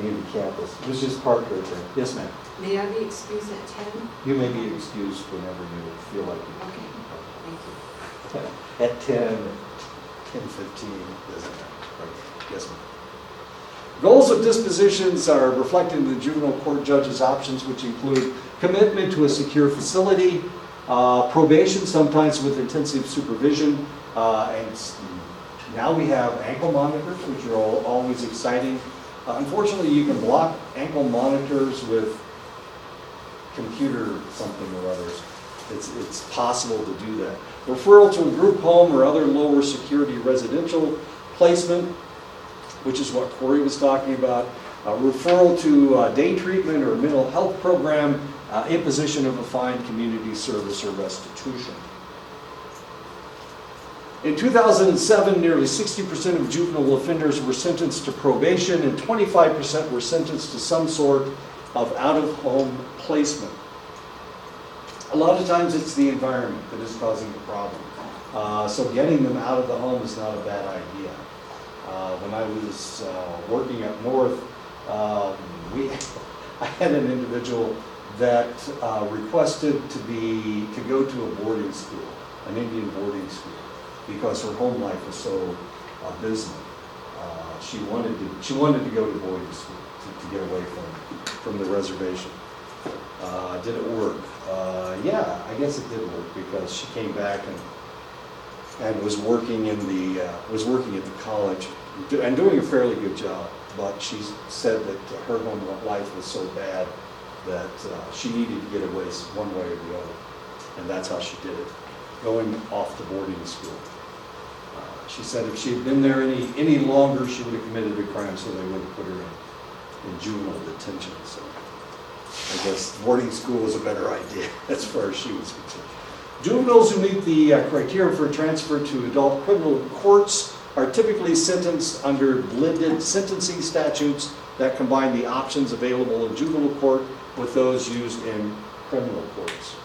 into campus. It was just parked right there. Yes, ma'am. May I be excused at 10? You may be excused whenever you feel like it. Okay, thank you. At 10:15, doesn't matter. Yes, ma'am. Goals of dispositions are reflected in the juvenile court judge's options, which include commitment to a secure facility, probation, sometimes with intensive supervision, now we have ankle monitors, which are always exciting. Unfortunately, you can block ankle monitors with computer something or others. It's possible to do that. Referral to a group home or other lower security residential placement, which is what Corey was talking about. Referral to day treatment or mental health program, imposition of a fine, community service, or restitution. In 2007, nearly 60% of juvenile offenders were sentenced to probation and 25% were sentenced to some sort of out-of-home placement. A lot of times it's the environment that is causing the problem. So getting them out of the home is not a bad idea. When I was working up north, I had an individual that requested to go to a boarding school, an Indian boarding school, because her home life was so abysmal. She wanted to go to boarding school to get away from the reservation. Did it work? Yeah, I guess it did work because she came back and was working at the college and doing a fairly good job. But she said that her home life was so bad that she needed to get away one way or the other, and that's how she did it, going off to boarding school. She said if she had been there any longer, she would have committed a crime, so they would have put her in juvenile detention. So I guess boarding school was a better idea as far as she was concerned. Juveniles who meet the criteria for transfer to adult criminal courts are typically sentenced under blended sentencing statutes that combine the options available in juvenile court with those used in criminal courts.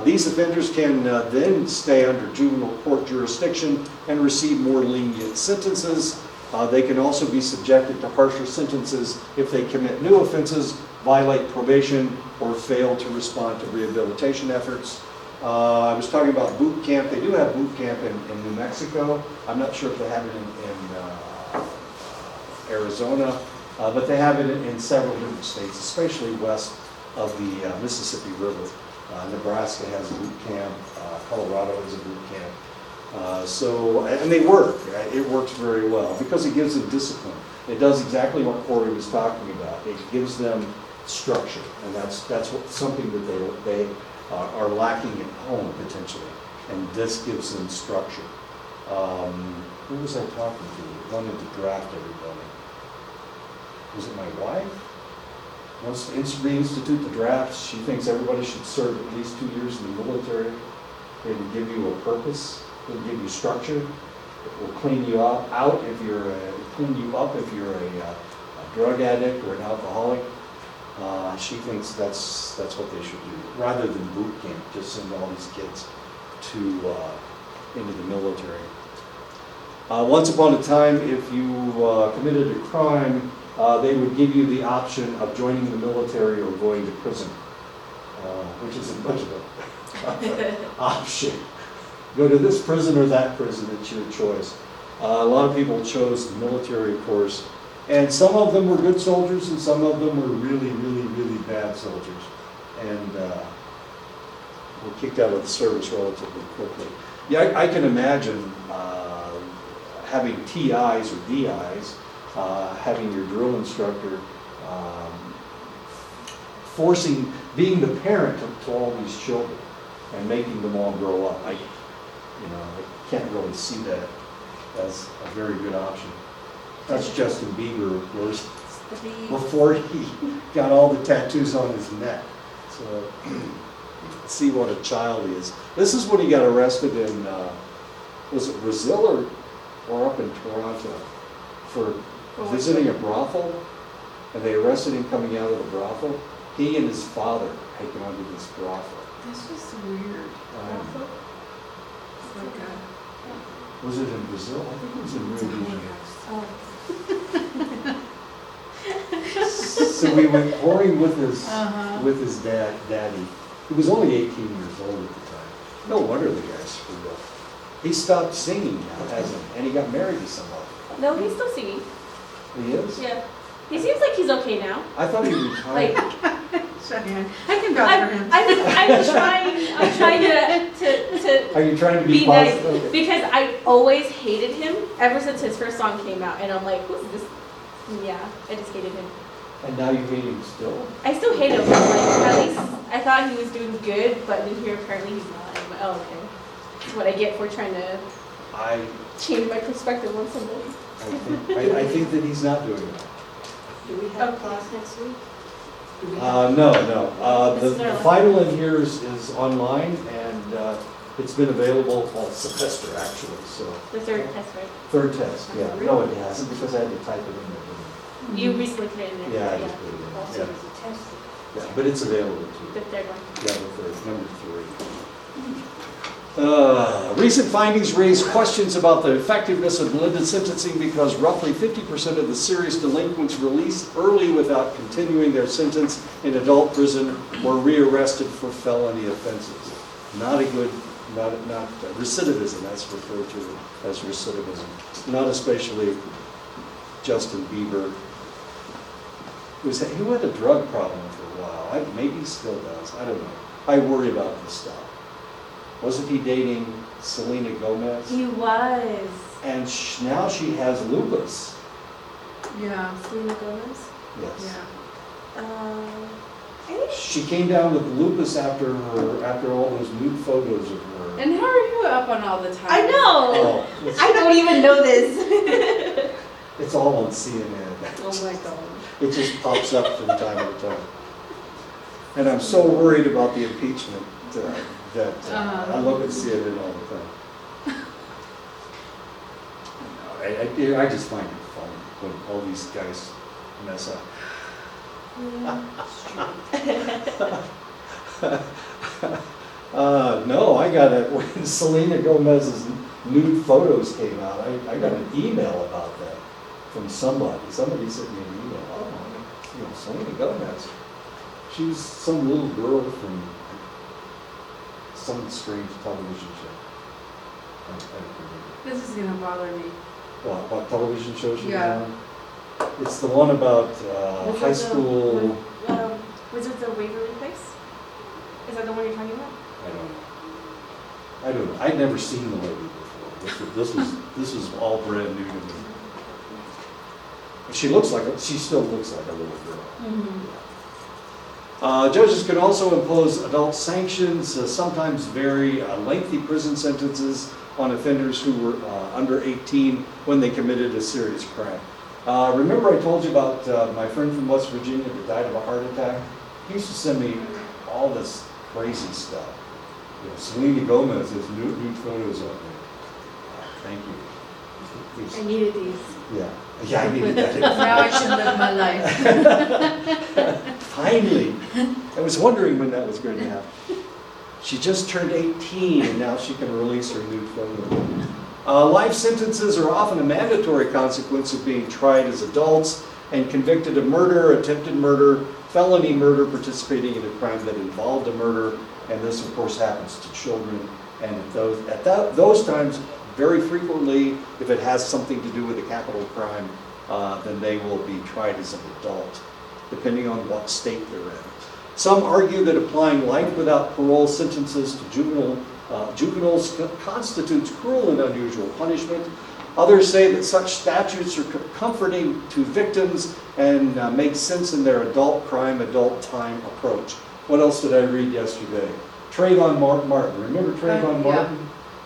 These offenders can then stay under juvenile court jurisdiction and receive more lenient sentences. They can also be subjected to harsher sentences if they commit new offenses, violate probation, or fail to respond to rehabilitation efforts. I was talking about boot camp. They do have boot camp in New Mexico. I'm not sure if they have it in Arizona, but they have it in several different states, especially west of the Mississippi River. Nebraska has a boot camp. Colorado has a boot camp. And they work. It works very well because it gives them discipline. It does exactly what Corey was talking about. It gives them structure, and that's something that they are lacking at home potentially, and this gives them structure. Who was I talking to? Wanted to draft everybody. Was it my wife? Once we institute the drafts, she thinks everybody should serve at least 2 years in the military. It will give you a purpose. It will give you structure. It will clean you out if you're a drug addict or an alcoholic. She thinks that's what they should do, rather than boot camp. Just send all these kids into the military. Once upon a time, if you committed a crime, they would give you the option of joining the military or going to prison, which is a much of an option. Go to this prison or that prison, it's your choice. A lot of people chose the military course, and some of them were good soldiers and some of them were really, really, really bad soldiers, and were kicked out of the service relatively quickly. Yeah, I can imagine having TIs or DIs, having your drill instructor being the parent to all these children and making them all grow up. I can't really see that as a very good option. That's Justin Bieber, of course, before he got all the tattoos on his neck. So, see what a child he is. This is when he got arrested in, was it Brazil or up in Toronto for visiting a brothel, and they arrested him coming out of the brothel. He and his father had gone to this brothel. That's just weird. It's like Was it in Brazil? I think it was in Rio de Janeiro. Oh. So we went whoring with his daddy. He was only 18 years old at the time. No wonder the guy screwed up. He stopped singing now, hasn't he? And he got married to somebody. No, he's still singing. He is? Yeah. He seems like he's okay now. I thought he retired. Cheyenne. I can vouch for him. I'm trying to Are you trying to be be nice positive? Okay. because I always hated him ever since his first song came out, and I'm like, who's this? Yeah, I just hated him. And now you hate him still? I still hate him. But like, at least I thought he was doing good, but then here apparently he's not. I'm like, oh, okay. That's what I get for trying to change my perspective on somebody. I think that he's not doing that. Do we have a class next week? Do we No. This is The our final in here is online, and it's been available all semester actually. So The third test, right? third test, yeah. No, it hasn't because I had to type it in there. You recently put it in there. Yeah, I just put it in. also Yeah, as a test? yeah, but it's available The too. third one. Yeah, the third, number 3. Recent findings raise questions about the effectiveness of blended sentencing because roughly 50% of the serious delinquents released early without continuing their sentence in adult prison were rearrested for felony offenses. Not a good, not recidivism, that's referred to as recidivism. Not especially Justin Bieber, who had a drug problem for a while. Maybe he still does, I don't know. I worry about this stuff. Wasn't he dating Selena Gomez? He was. And now she has lupus. Yeah. Selena Gomez. Yes. Yeah. She came down with lupus after all those nude photos of her. And how are you up on all the time? I know. Oh, I don't even know this. it's all on CNN. Oh my God. It just pops up from time to time. And I'm so worried about the impeachment that I look and see it in all the time. I just find it fun when all these guys mess up. No, I got it when Selena Gomez's nude photos came out. I got an email about that from somebody. Somebody sent me an email. Oh, Selena Gomez. She was some little girl from some strange television show. I don't remember. This is gonna bother me. What television show she was Yeah. on? It's the one about high school. Wizards of Waverly Place? Is that the one you're talking about? I don't know. I'd never seen the lady before. This was all brand new to me. She still looks like a little girl. Judges can also impose adult sanctions, sometimes very lengthy prison sentences on offenders who were under 18 when they committed a serious crime. Remember I told you about my friend from West Virginia that died of a heart attack? He used to send me all this crazy stuff. Selena Gomez has nude photos of me. Thank you. I needed these. Yeah, I needed that. Now I should live my life. Finally. I was wondering when that was going to happen. She just turned 18 and now she can release her nude photo. Life sentences are often a mandatory consequence of being tried as adults and convicted of murder, attempted murder, felony murder, participating in a crime that involved a murder, and this of course happens to children. And at those times, very frequently, if it has something to do with a capital crime, then they will be tried as an adult, depending on what state they're in. Some argue that applying life without parole sentences to juveniles constitutes cruel and unusual punishment. Others say that such statutes are comforting to victims and make sense in their adult crime, adult time approach. What else did I read yesterday? Trayvon Martin. Remember Trayvon Martin?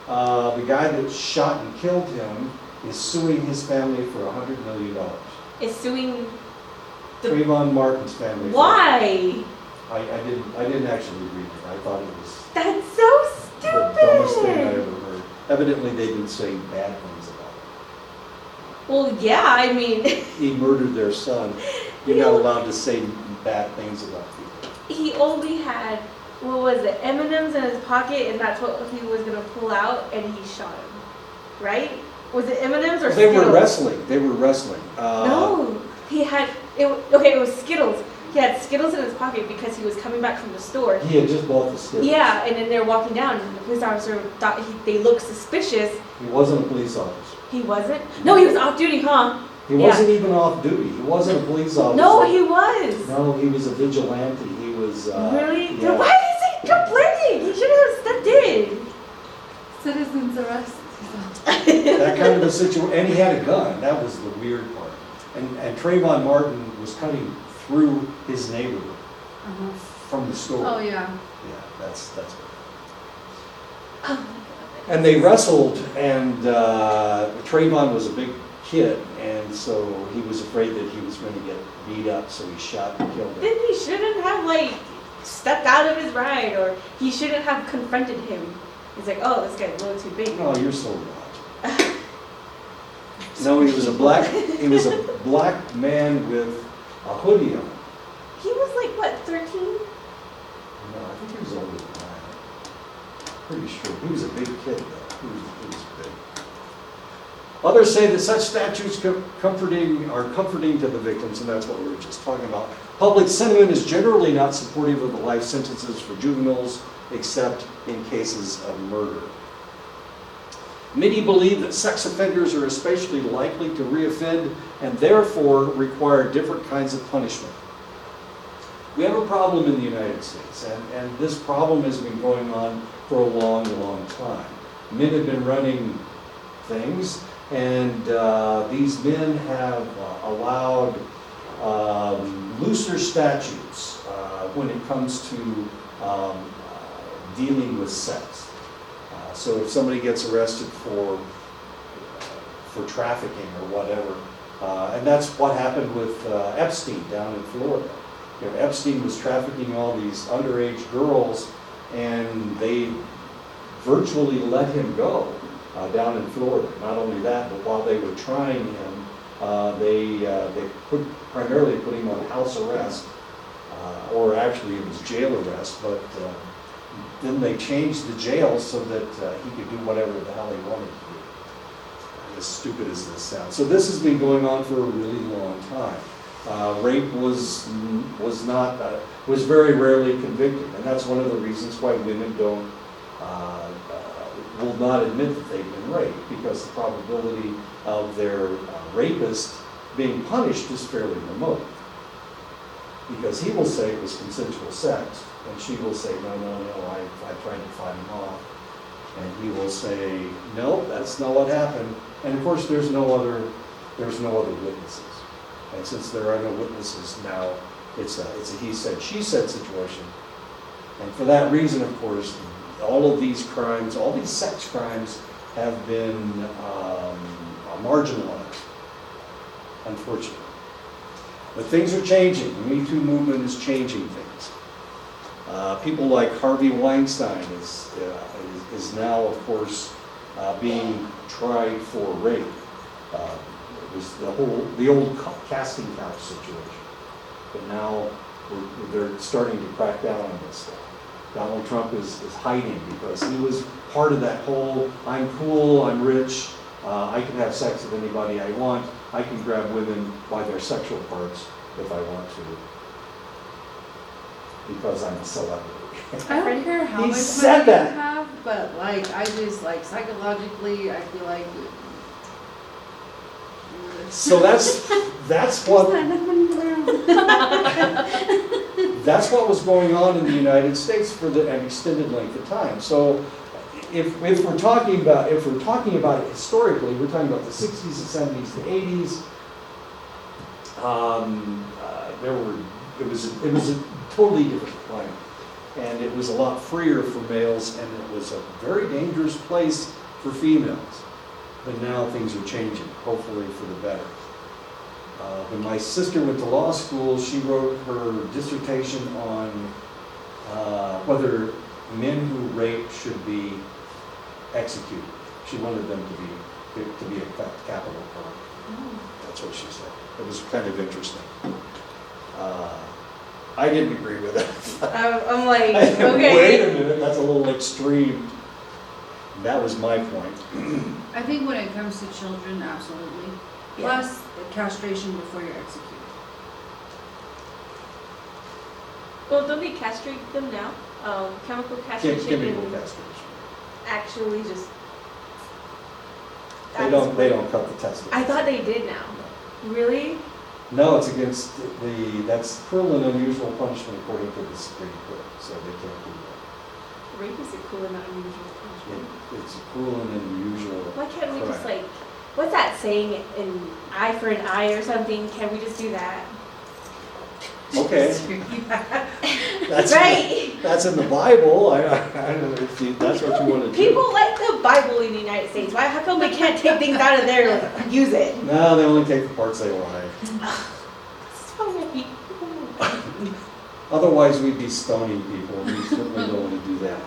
The guy that shot and killed him is suing his family for $100 million. Is suing Trayvon Martin's family. Why? I didn't actually read it. I thought it was That's so the dumbest thing I stupid. ever heard. Evidently, they've been saying bad things about it. Well, yeah, I mean, He murdered their son. You're not allowed to say bad things about people. he only had, what was it, M&Ms in his pocket, and that's what he was gonna pull out, and he shot him, right? Was it M&Ms or They Skittles? They were wrestling. No, he had, it was Skittles. He had Skittles in his pocket because he was coming back from the store. He had just bought the Skittles. Yeah, and then they're walking down, and the police officer thought they looked suspicious. He wasn't a police officer. He wasn't? No, he was off duty, huh? He Yeah. wasn't even off duty. He wasn't a police officer. No, he was. No, he was a vigilante. He was. Really? Yeah. Then why is he complaining? He should have stepped in. Citizens arrest. That kind of a situation, and he had a gun. That was the weird part. And Trayvon Martin was cutting through his neighborhood from the store. Oh, yeah. Yeah, that's what. Oh my God. And they wrestled, and Trayvon was a big kid, and so he was afraid that he was going to get beat up, so he shot and killed him. Then he shouldn't have stepped out of his ride, or he shouldn't have confronted him. He's like, oh, this guy's a little too big. Oh, you're so right. No, he was a black man with a hoodie on. He was like, what, 13? No, I think he was older than that. Pretty sure. He was a big kid, though. He was big. Others say that such statutes are comforting to the victims, and that's what we were just talking about. Public sentiment is generally not supportive of the life sentences for juveniles, except in cases of murder. Many believe that sex offenders are especially likely to reoffend and therefore require different kinds of punishment. We have a problem in the United States, and this problem has been going on for a long, long time. Men have been running things, and these men have allowed looser statutes when it comes to dealing with sex. So if somebody gets arrested for trafficking or whatever, And that's what happened with Epstein down in Florida. You know, Epstein was trafficking all these underage girls, and they virtually let him go down in Florida. Not only that, but while they were trying him, they primarily put him on house arrest, or actually it was jail arrest, but then they changed the jail so that he could do whatever the hell he wanted to do. As stupid as this sounds. So this has been going on for a really long time. Rape was very rarely convicted, and that's one of the reasons why women will not admit that they've been raped, because the probability of their rapist being punished is fairly remote. Because he will say it was consensual sex, and she will say, no, I tried to fight him off. And he will say, no, that's not what happened. And of course, there's no other witnesses. And since there are no witnesses now, it's a he said, she said situation. And for that reason, of course, all of these crimes, all these sex crimes have been marginalized, unfortunately. But things are changing. The Me Too movement is changing things. People like Harvey Weinstein is now, of course, being tried for rape. It was the old casting couch situation. But now they're starting to crack down on this stuff. Donald Trump is hiding because he was part of that whole, I'm cool, I'm rich, I can have sex with anybody I want, I can grab women by their sexual parts if I want to, because I'm a celebrity. I don't care how He much said money that. you have, but like, I just like psychologically, I feel like. So that's what that's what was going on in the United States for an extended length of time. So if we're talking about it historically, we're talking about the 60s, the 70s, the 80s. It was a totally different climate, and it was a lot freer for males, and it was a very dangerous place for females. But now things are changing, hopefully for the better. When my sister went to law school, she wrote her dissertation on whether men who rape should be executed. She wanted them to be a capital crime. That's what she said. It was kind of interesting. I didn't agree with it. I'm like, Wait okay. a minute, that's a little extreme. That was my point. I think when it comes to children, absolutely. Plus, castration before you're executed. Well, don't they castrate them now? Chemical castration Chemical and castration. actually just. They don't cut the testicles. I thought they did now. Really? No, it's against that's cruel and unusual punishment according to the Supreme Court, so they can't do that. Rape is a cool and unusual punishment. It's a cruel and unusual. Why can't we just crime. like, what's that saying, an eye for an eye or something? Can we just do that? Okay. That's Right. That's in the Bible. I don't know if that's what you want to do. People like the Bible in the United States. Why? How come we can't take things out of there and use it? No, they only take the parts they like. Sorry. Otherwise, we'd be stoning people. We certainly don't want to do that.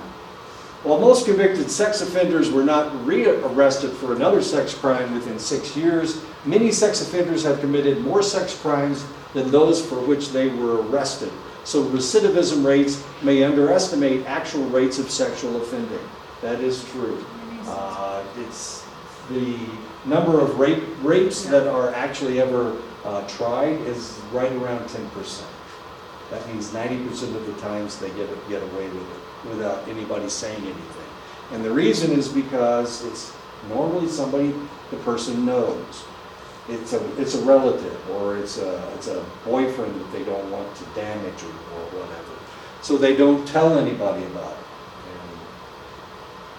While most convicted sex offenders were not re-arrested for another sex crime within 6 years, many sex offenders have committed more sex crimes than those for which they were arrested. So recidivism rates may underestimate actual rates of sexual offending. That is true. It's the number of rapes that are actually ever tried is right around 10%. That means 90% of the times they get away with it without anybody saying anything. And the reason is because it's normally somebody the person knows. It's a relative, or it's a boyfriend that they don't want to damage or whatever. So they don't tell anybody about it. And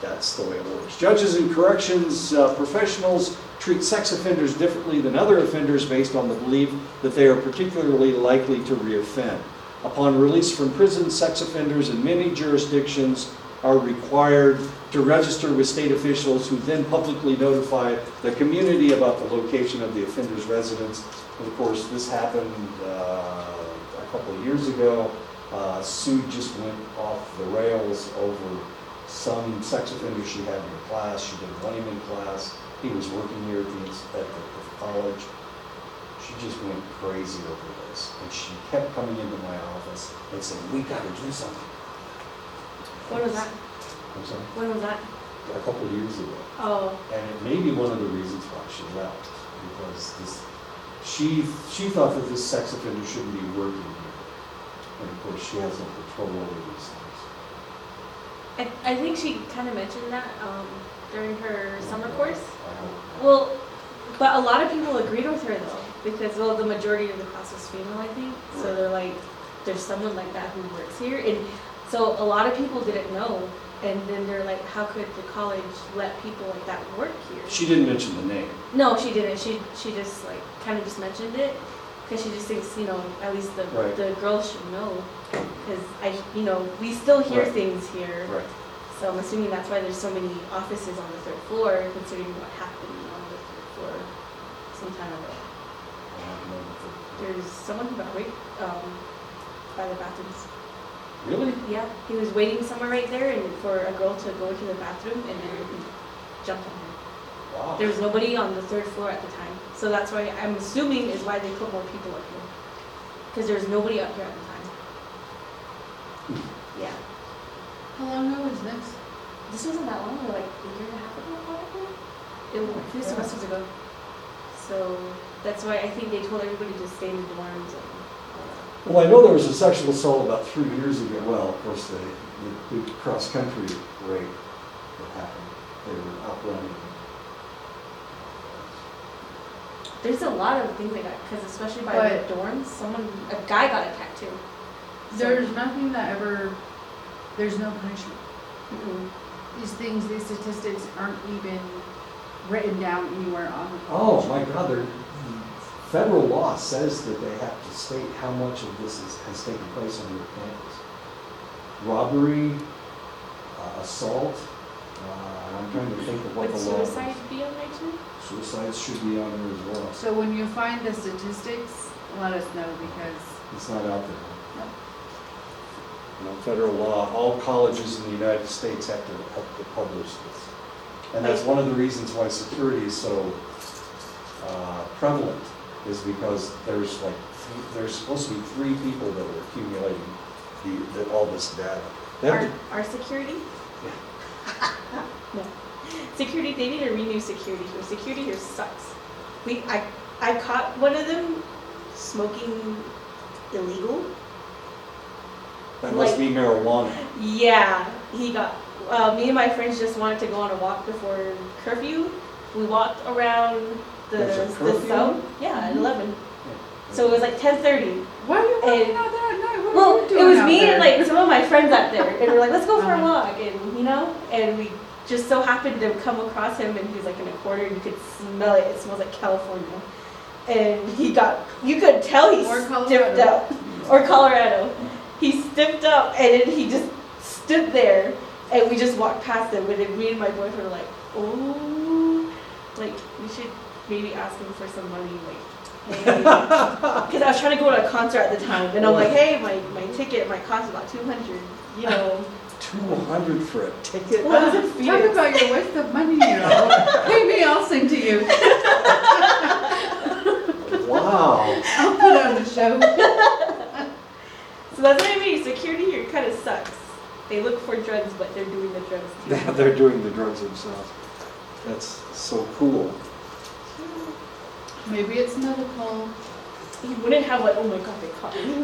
that's the way it works. Judges and corrections professionals treat sex offenders differently than other offenders based on the belief that they are particularly likely to reoffend. Upon release from prison, sex offenders in many jurisdictions are required to register with state officials who then publicly notify the community about the location of the offender's residence. And of course, this happened a couple of years ago. Sue just went off the rails over some sex offender she had in her class. She didn't want him in class. He was working here at the college. She just went crazy over this. And she kept coming into my office and saying, we gotta do something. When was that? I'm sorry? When was that? A couple of years ago. Oh, And it may be one of the reasons why she left, because she thought that this sex offender shouldn't be working here. And of course, she has no control over these things. I think she kind of mentioned that during her summer course. I hope. Well, but a lot of people agreed with her though, because well, the majority of the class was female, I think. So they're like, there's someone like that who works here, and so a lot of people didn't know. And then they're like, how could the college let people like that work here? She didn't mention the name. No, she didn't. She just like kind of just mentioned it because she just thinks, you know, at least the Right. the girls should know, because we still hear Right. things here. Right. So I'm assuming that's why there's so many offices on the third floor, considering what happened on the third floor some time ago. There's someone who got raped by the bathrooms. Really? Yeah, he was waiting somewhere right there, and for a girl to go into the bathroom, and then he jumped on her. Wow. There was nobody on the third floor at the time, so that's why I'm assuming is why they put more people up here, because there was nobody up here at the time. Yeah, How long ago was this? this wasn't that long ago, like a year and a half ago, probably. It was a few semesters ago. So that's why I think they told everybody to stay in the dorms. Well, I know there was a sexual assault about 3 years ago. Well, of course, the cross-country rape that happened. They were outrunning. There's a lot of things like that, because especially by But- the dorms, a guy got attacked too. So- There's nothing that ever, there's no punishment. Mm-mm. These things, these statistics aren't even written down anywhere on the Oh, college. my God, federal law says that they have to state how much of this has taken place on your campus. Robbery, assault, I'm trying to think of what Would the law is. suicide be on there too? Suicides should be on there as well. So when you find the statistics, let us know because It's not out there. Nope. No, federal law, all colleges in the United States have to publish this. And that's one of the reasons why security is so prevalent, is because there's supposed to be 3 people that are accumulating all this data. They have to- Our security? No. Security, they need to renew security here. Security here sucks. I caught one of them smoking illegal. That must be marijuana. Yeah, he got, me and my friends just wanted to go on a walk before curfew. We walked around There's a the curfew? south, yeah, at 11. So it was like 10:30. why are you walking And- out there at night? What Well, are you it doing was out me there? and like some of my friends out there, and we're like, let's go for a Uh-huh. walk, and we just so happened to come across him, and he was like in a corner, and you could smell it. It smells like California, and you could tell he Or stiffed Colorado. up, or Colorado. He stiffed up, and then he just stood there, and we just walked past him, and then me and my boyfriend were like, oh, like we should maybe ask him for some money, like. Because I was trying to go to a concert at the time, and I'm like, hey, my ticket might cost about $200, 200 for a ticket? Well, it was in Talk Phoenix. about your waste of money, Pay me, I'll sing to you. Wow. I'll put on the show. So that's what I mean. Security here kind of sucks. They look for drugs, but they're doing the drugs too. They're doing the drugs themselves. That's so cool. Maybe it's medical. You wouldn't have like, oh my god, they caught me.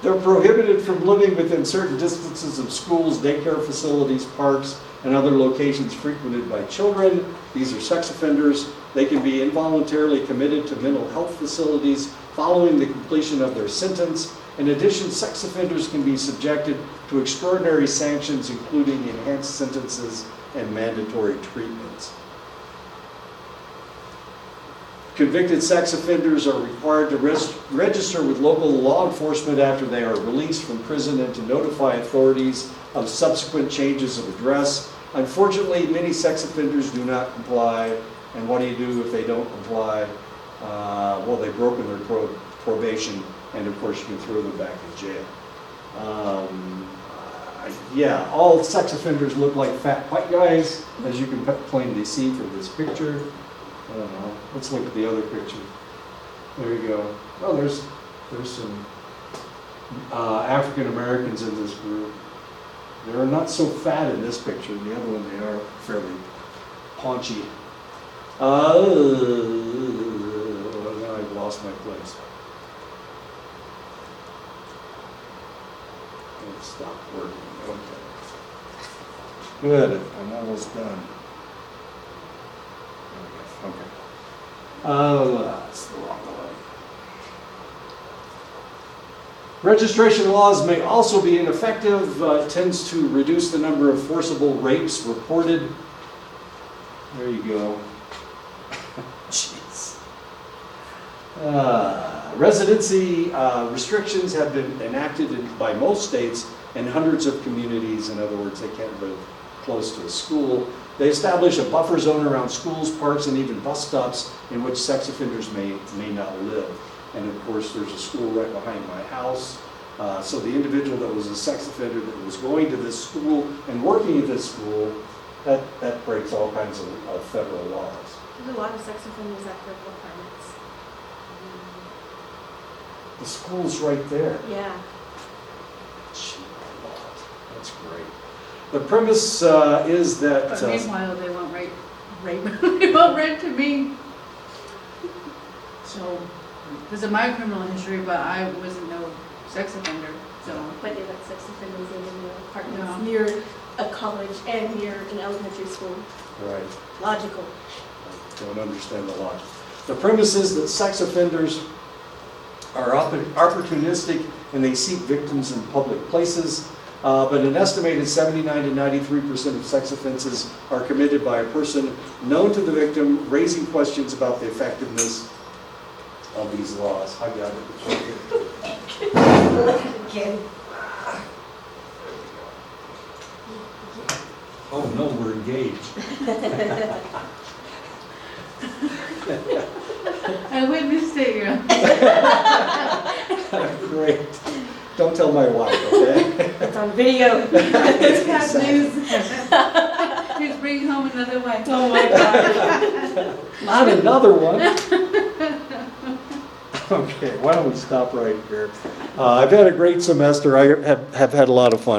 They're prohibited from living within certain distances of schools, daycare facilities, parks, and other locations frequented by children. These are sex offenders. They can be involuntarily committed to mental health facilities following the completion of their sentence. In addition, sex offenders can be subjected to extraordinary sanctions, including enhanced sentences and mandatory treatments. Convicted sex offenders are required to register with local law enforcement after they are released from prison and to notify authorities of subsequent changes of address. Unfortunately, many sex offenders do not comply, and what do you do if they don't comply? Well, they've broken their probation, and of course you can throw them back in jail. Yeah, all sex offenders look like fat white guys, as you can plainly see from this picture. I don't know. Let's look at the other picture. There you go. Oh, there's some African Americans in this group. They're not so fat in this picture. In the other one, they are fairly paunchy. Now I've lost my place. It stopped working. Okay. Good. I'm almost done. Okay. That's the wrong way. Registration laws may also be ineffective. It tends to reduce the number of forcible rapes reported. There you go. Jeez. Residency restrictions have been enacted by most states and hundreds of communities. In other words, they can't live close to a school. They establish a buffer zone around schools, parks, and even bus stops in which sex offenders may not live. And of course, there's a school right behind my house. So the individual that was a sex offender that was going to this school and working at this school, that breaks all kinds of federal laws. There's a lot of sex offenders at purple permits. The school's right there. Yeah. Gee, that's great. The premise is that... But meanwhile, they won't rape. They won't rape to me. So, because of my criminal history, but I wasn't no sex offender, so. But they let sex offenders live in their apartments Yeah. near a college and near an elementary school. Right. Logical. I don't understand the logic. The premise is that sex offenders are opportunistic and they seek victims in public places. But an estimated 79 to 93% of sex offenses are committed by a person known to the victim, raising questions about the effectiveness of these laws. I got it. Again. Oh no, we're engaged. I witnessed it, Your Honor. Great. Don't tell my wife, okay? It's on video. It's past news. He's bringing home another wife. Oh my God. Not another one. Okay, why don't we stop right here? I've had a great semester. I have had a lot of fun.